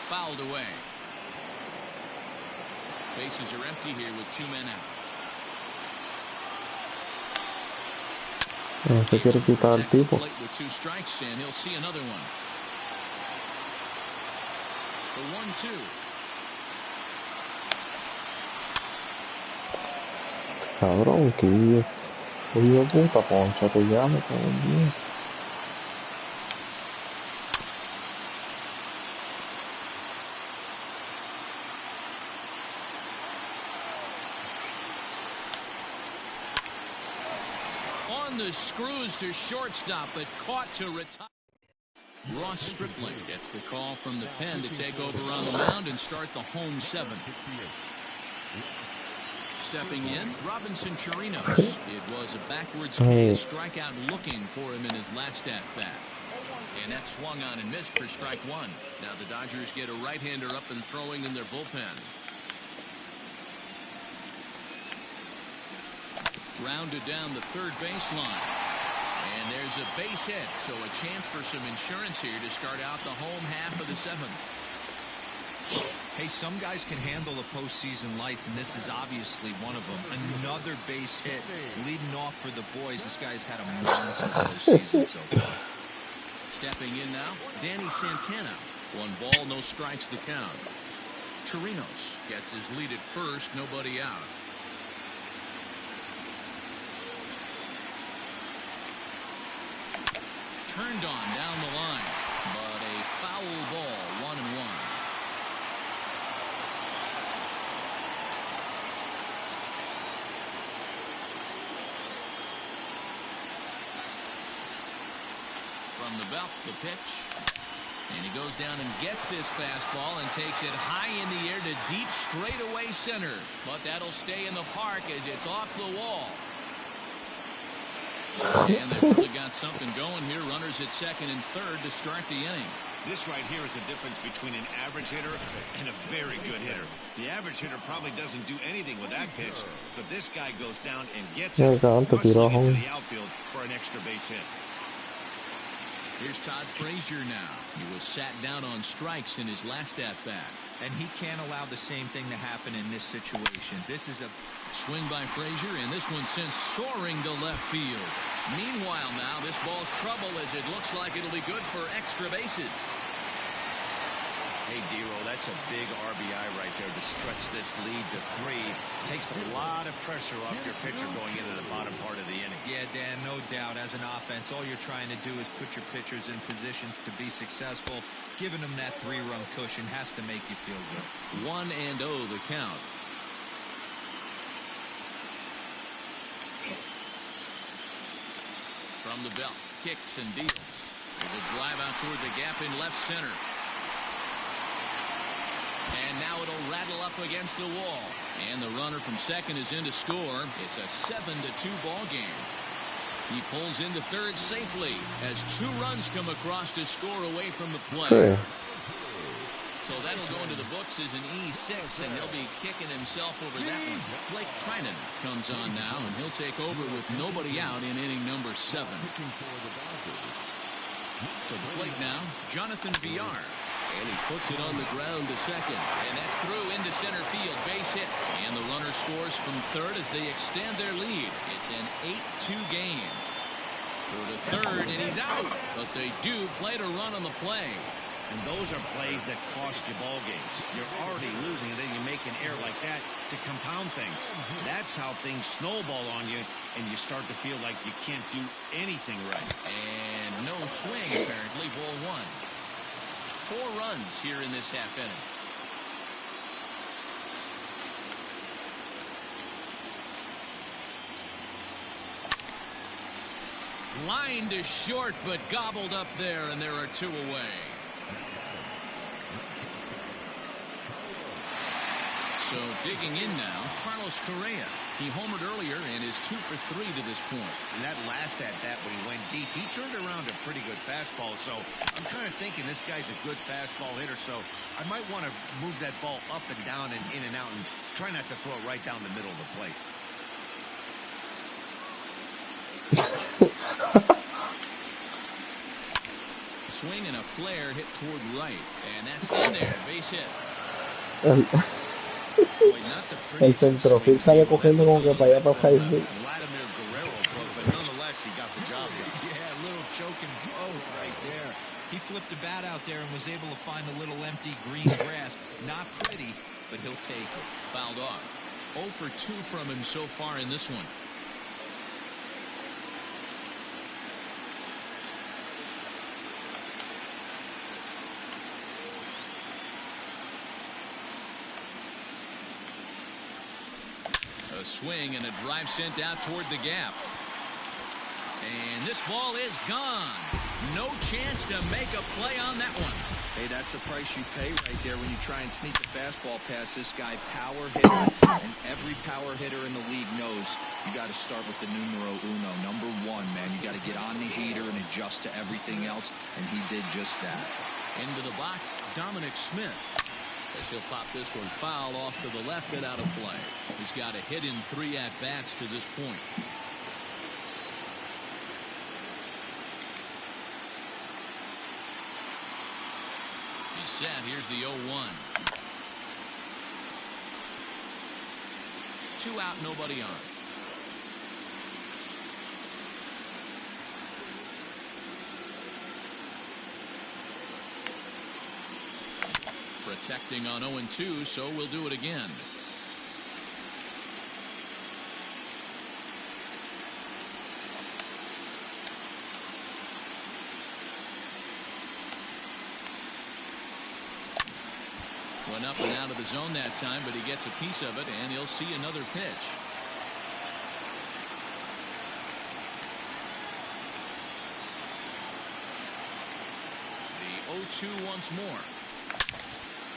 Fouled away. Bases are empty here with 2 men out. No se quiere quitar el tipo. With 2 strikes, and he'll see another one. The 1-2. Cabrón, que hijo de puta, Poncho, te llamo, cabrón. On the screws to shortstop, but caught to retire. Ross Stripling gets the call from the pen to take over on the mound and start the home 7th. Stepping in, Robinson Chirinos. It was a backwards strikeout looking for him in his last at-bat. And that swung on and missed for strike 1. Now the Dodgers get a right-hander up and throwing in their bullpen. Grounded down the third baseline. And there's a base hit, so a chance for some insurance here to start out the home half of the 7th. Hey, some guys can handle the postseason lights, and this is obviously one of them. Another base hit, leading off for the boys. This guy's had a monster postseason so far. Stepping in now, Danny Santana. 1 ball, no strikes the count. Chirinos gets his lead at first, nobody out. turned on down the line, but a foul ball, 1-1. From the belt, the pitch. And he goes down and gets this fastball and takes it high in the air to deep straightaway center. But that'll stay in the park as it's off the wall. And they've really got something going here. Runners at second and third to start the inning. This right here is the difference between an average hitter and a very good hitter. The average hitter probably doesn't do anything with that pitch, but this guy goes down and gets it, hustling into the outfield for an extra base hit. Here's Todd Frazier now. He was sat down on strikes in his last at-bat. And he can't allow the same thing to happen in this situation. This is a swing by Frazier, and this one sent soaring to left field. Meanwhile now, this ball's trouble as it looks like it'll be good for extra bases. Hey, Dero, that's a big RBI right there to stretch this lead to 3. Takes a lot of pressure off your pitcher going into the bottom part of the inning. Yeah, Dan, no doubt. As an offense, all you're trying to do is put your pitchers in positions to be successful. Giving them that 3-run cushion has to make you feel good. 1-0 the count. From the belt, kicks and deals. There's a drive out toward the gap in left center. And now it'll rattle up against the wall. And the runner from second is in to score. It's a 7-2 ball game. He pulls into third safely as 2 runs come across to score away from the play. So that'll go into the books as an E6, and he'll be kicking himself over that one. Blake Trinan comes on now, and he'll take over with nobody out in inning number 7. To the plate now, Jonathan Villar. And he puts it on the ground to second. And that's through into center field. Base hit. And the runner scores from third as they extend their lead. It's an 8-2 game. Through to third, and he's out. But they do play to run on the play. And those are plays that cost you ball games. You're already losing, and then you make an error like that to compound things. That's how things snowball on you, and you start to feel like you can't do anything right. And no swing, apparently. Ball 1. 4 runs here in this half inning. Line to short, but gobbled up there, and there are 2 away. So digging in now, Carlos Correa. He homered earlier and is 2 for 3 to this point. And that last at-bat when he went deep, he turned around a pretty good fastball. So I'm kind of thinking this guy's a good fastball hitter. So I might want to move that ball up and down and in and out and try not to throw it right down the middle of the plate. Swing and a flare hit toward right. And that's in there. Base hit. El centrofil sale cogiendo como que para allá para el high field. Vladimir Guerrero, but nonetheless, he got the job done. Yeah, a little choking blow right there. He flipped a bat out there and was able to find a little empty green grass. Not pretty, but he'll take it. Fouled off. 0 for 2 from him so far in this one. A swing and a drive sent out toward the gap. And this ball is gone. No chance to make a play on that one. Hey, that's the price you pay right there when you try and sneak a fastball past this guy. Power hitter, and every power hitter in the league knows you got to start with the numero uno, number 1, man. You got to get on the heater and adjust to everything else, and he did just that. Into the box, Dominic Smith. As he'll pop this one foul off to the left and out of play. He's got a hit in 3 at-bats to this point. He's set. Here's the 0-1. 2 out, nobody on. Protecting on 0-2, so we'll do it again. Went up and out of the zone that time, but he gets a piece of it, and he'll see another pitch. The 0-2 once more.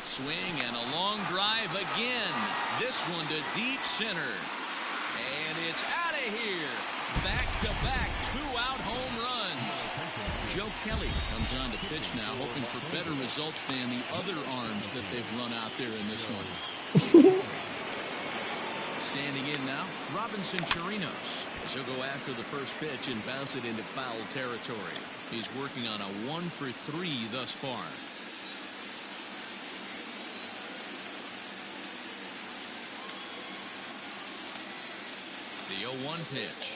Swing and a long drive again. This one to deep center. And it's out of here. Back-to-back two-out home runs. Joe Kelly comes on to pitch now, hoping for better results than the other arms that they've run out there in this one. Standing in now, Robinson Chirinos. As he'll go after the first pitch and bounce it into foul territory. He's working on a 1-for-3 thus far. The 0-1 pitch.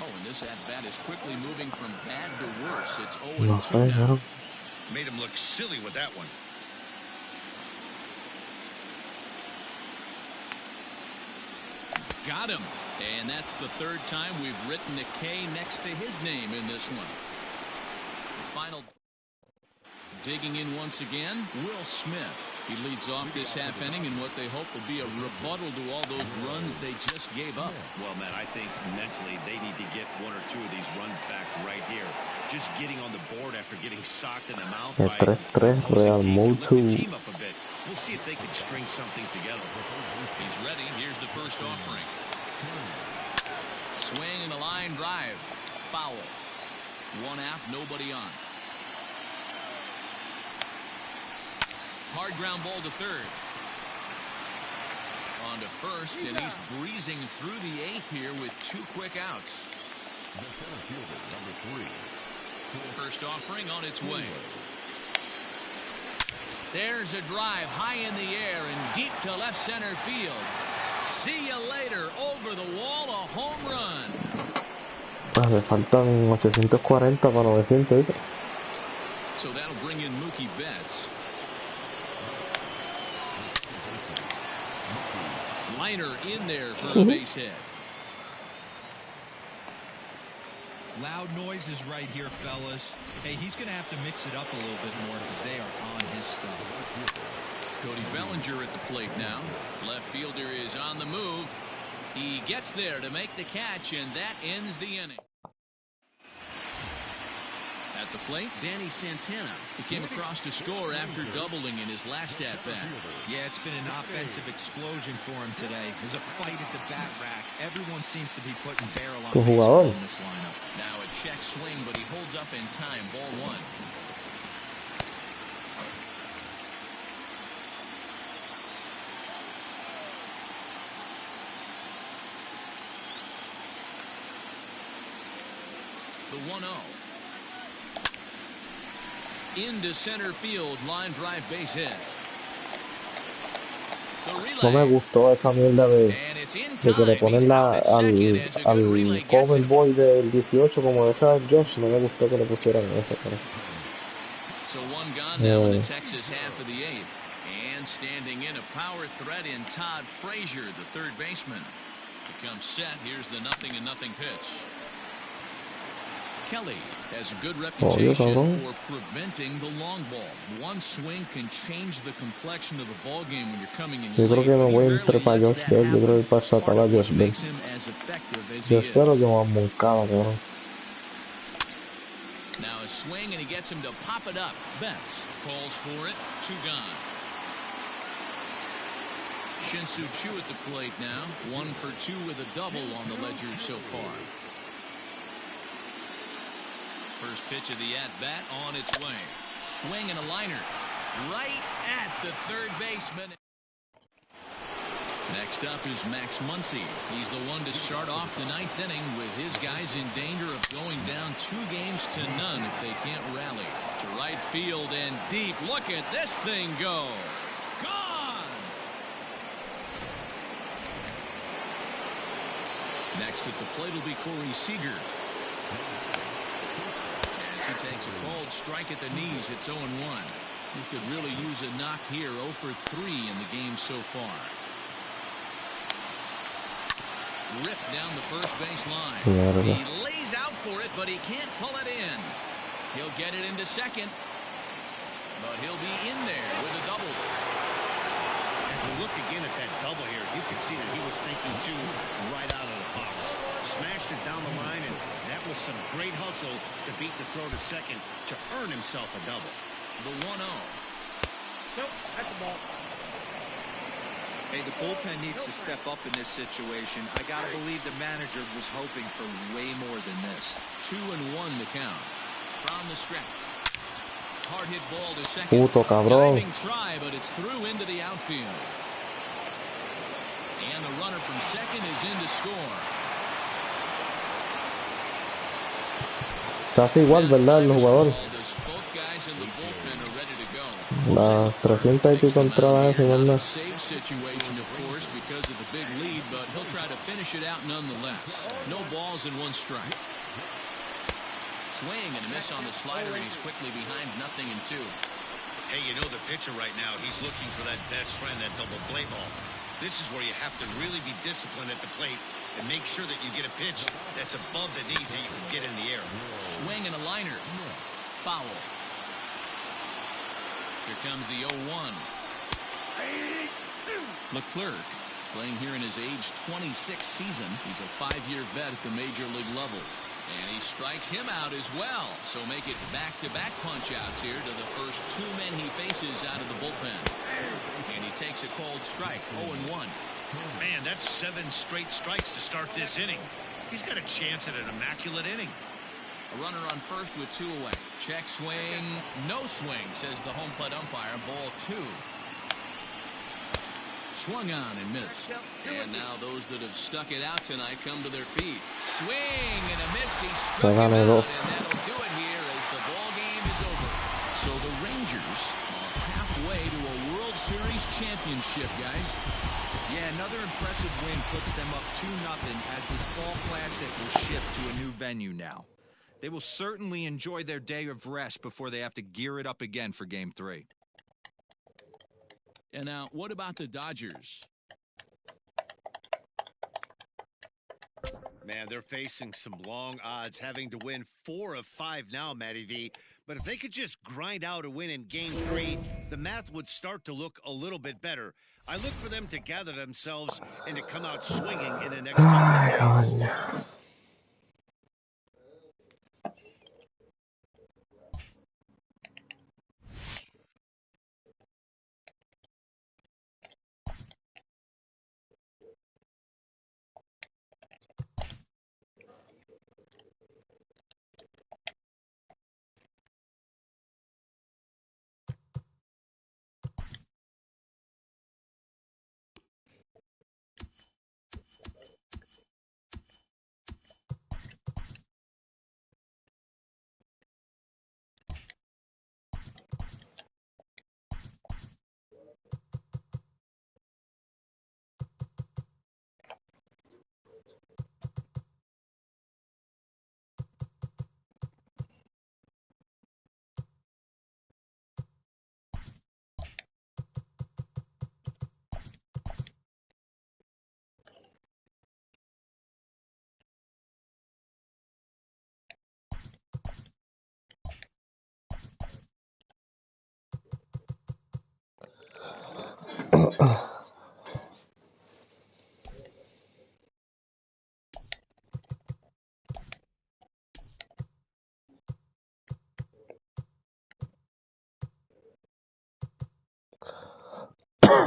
Oh, and this at-bat is quickly moving from bad to worse. It's 0-2 now. Made him look silly with that one. Got him. And that's the third time we've written a K next to his name in this one. The final. Digging in once again, Will Smith. He leads off this half inning in what they hope will be a rebuttal to all those runs they just gave up. Well, man, I think mentally they need to get one or two of these runs back right here. Just getting on the board after getting socked in the mouth by the opposing team can lift the team up a bit. We'll see if they can string something together. He's ready. Here's the first offering. Swing and a line drive. Foul. One out, nobody on. Hard ground ball to third. On to first, and he's breezing through the eighth here with two quick outs. The center fielder, number 3. First offering on its way. There's a drive high in the air and deep to left center field. See you later. Over the wall, a home run. Le faltan 840 para 900. So that'll bring in Mookie Betts. Liner in there for a base hit. Loud noises right here, fellas. Hey, he's going to have to mix it up a little bit more because they are on his stuff. Cody Bellinger at the plate now. Left fielder is on the move. He gets there to make the catch, and that ends the inning. At the plate, Danny Santana. He came across to score after doubling in his last at-bat. Yeah, it's been an offensive explosion for him today. There's a fight at the bat rack. Everyone seems to be putting barrel on baseball in this lineup. Now a check swing, but he holds up in time. Ball 1. The 1-0. Into center field, line drive base hit. No me gustó esa mierda de que le ponen al cover boy del 18 como esa Josh. No me gustó que le pusieran esa. So one gone now in the Texas half of the 8th. And standing in a power threat in Todd Frazier, the third baseman. Becomes set. Here's the 0-0 pitch. Kelly has a good reputation for preventing the long ball. One swing can change the complexion of the ball game when you're coming in. Yo creo que no voy a entrar para Josh Bell. Yo creo que para sacar a Josh Bell. Yo espero que va a Moncada, cabrón. Now a swing and he gets him to pop it up. Betts calls for it. 2 gone. Shin-Soo Choo at the plate now. 1 for 2 with a double on the ledger so far. First pitch of the at-bat on its way. Swing and a liner. Right at the third baseman. Next up is Max Muncy. He's the one to start off the 9th inning with his guys in danger of going down 2 games to none if they can't rally. To right field and deep. Look at this thing go. Gone! Next at the plate will be Corey Seager. He takes a called strike at the knees. It's 0-1. He could really use a knock here. 0 for 3 in the game so far. Ripped down the first base line. He lays out for it, but he can't pull it in. He'll get it into second. But he'll be in there with a double. we look again at that double here, you can see that he was thinking too right out of the box. Smashed it down the line, and that was some great hustle to beat the throw to second to earn himself a double. The 1-0. Nope, that's the ball. Hey, the bullpen needs to step up in this situation. I got to believe the manager was hoping for way more than this. 2-1 the count. From the stretch. Hard hit ball to second. Puto cabrón. Diving try, but it's through into the outfield. And the runner from second is in to score. Se hace igual, ¿verdad? El jugador. Both guys in the bullpen are ready to go. Las 300 y pico entradas en Not a una. save situation, of course, because of the big lead, but he'll try to finish it out nonetheless. No balls and 1 strike. Swing and a miss on the slider, and he's quickly behind 0-2. Hey, you know the pitcher right now, he's looking for that best friend, that double play ball. This is where you have to really be disciplined at the plate and make sure that you get a pitch that's above the knees that you can get in the air. Swing and a liner. Foul. Here comes the 0-1. Leclerc, playing here in his age 26 season. He's a 5-year vet at the major league level. And he strikes him out as well. So make it back-to-back punch-outs here to the first 2 men he faces out of the bullpen. And he takes a cold strike, 0-1. Man, that's 7 straight strikes to start this inning. He's got a chance at an immaculate inning. A runner on first with 2 away. Check swing. No swing, says the home plate umpire. Ball 2. Swung on and missed. And now those that have stuck it out tonight come to their feet. Swing and a miss. He struck him out. And that'll do it here as the ball game is over. So the Rangers are halfway to a World Series championship, guys. Yeah, another impressive win puts them up 2-0 as this fall classic will shift to a new venue now. They will certainly enjoy their day of rest before they have to gear it up again for Game 3. And now, what about the Dodgers? Man, they're facing some long odds, having to win 4 of 5 now, Matty V. But if they could just grind out a win in Game 3, the math would start to look a little bit better. I look for them to gather themselves and to come out swinging in the next couple of days.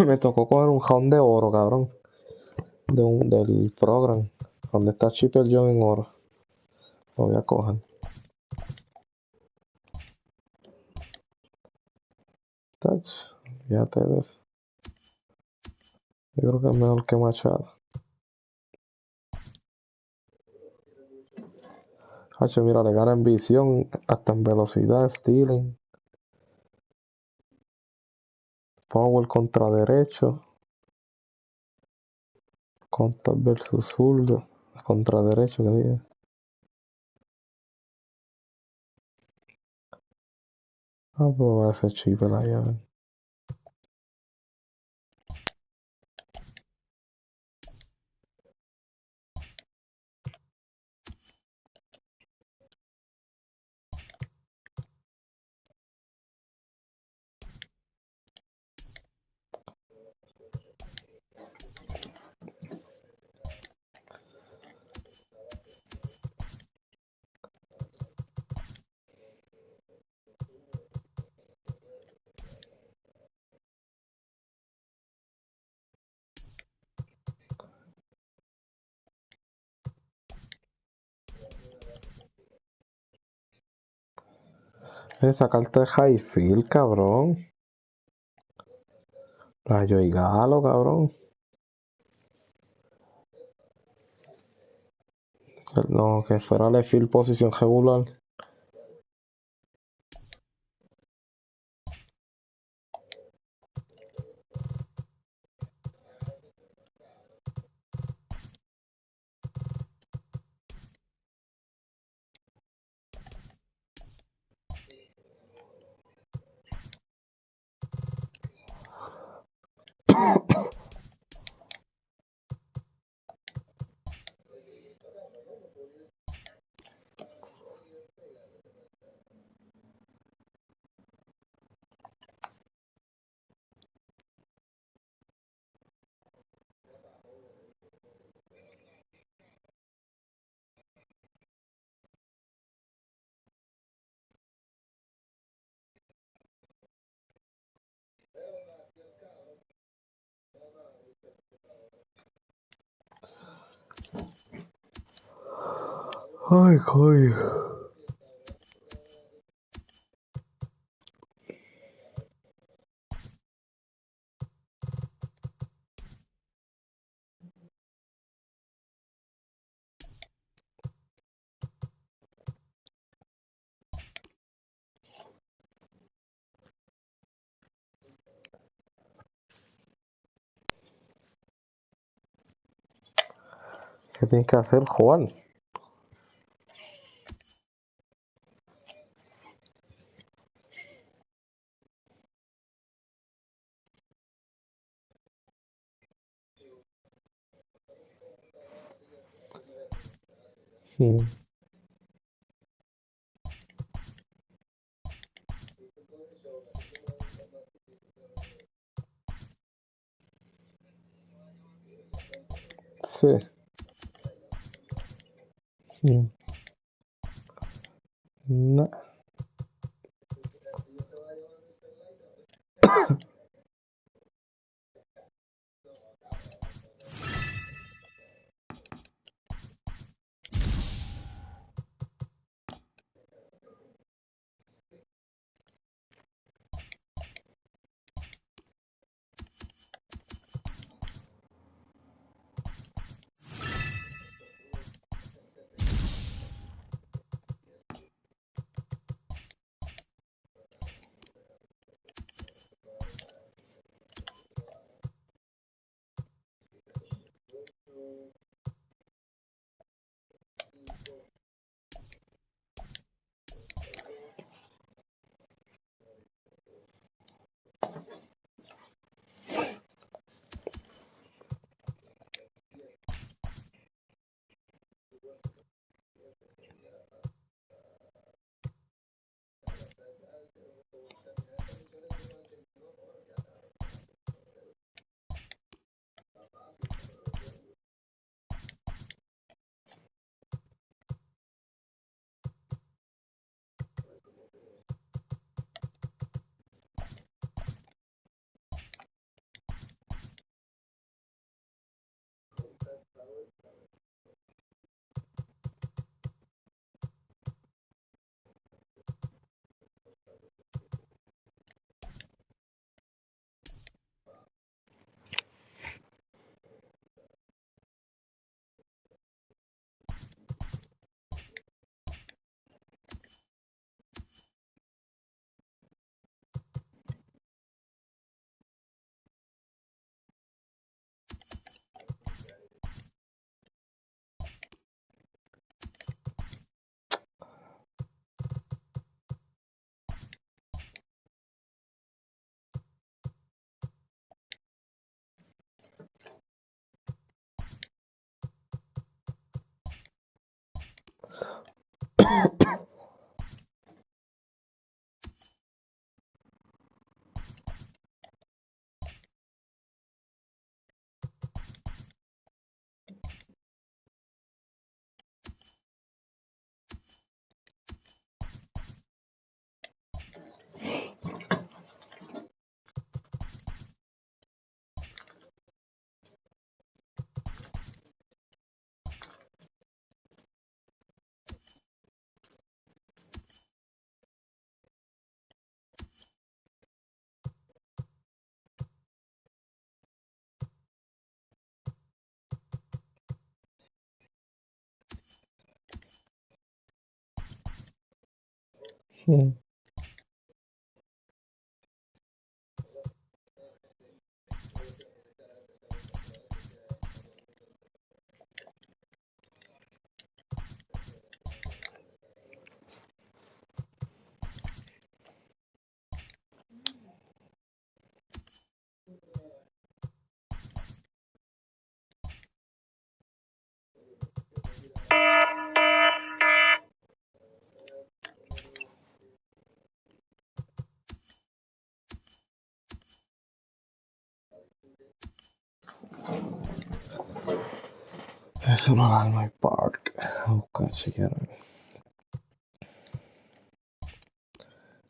Me tocó coger un round de oro, cabrón. Del program. Donde está Chipper John en oro. Lo voy a coger. Touch. Fíjate de eso. Yo creo que es mejor que Machado. H, mira, le gana en visión, hasta en velocidad, stealing. Power contra derecho. Contact versus zurdo. Contra derecho, que diga. Ah, pues va a ser Chipper ahí, a ver. Esa carta de Highfield, cabrón. La Joy Galo, cabrón. No, que fuera la field posición regular. Ay, coño. ¿Qué tienes que hacer, Juan? Sí. No. Eso no es Alma Park. A buscar si quiero.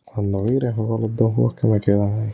Cuando vire juego los 2 juegos que me quedan ahí.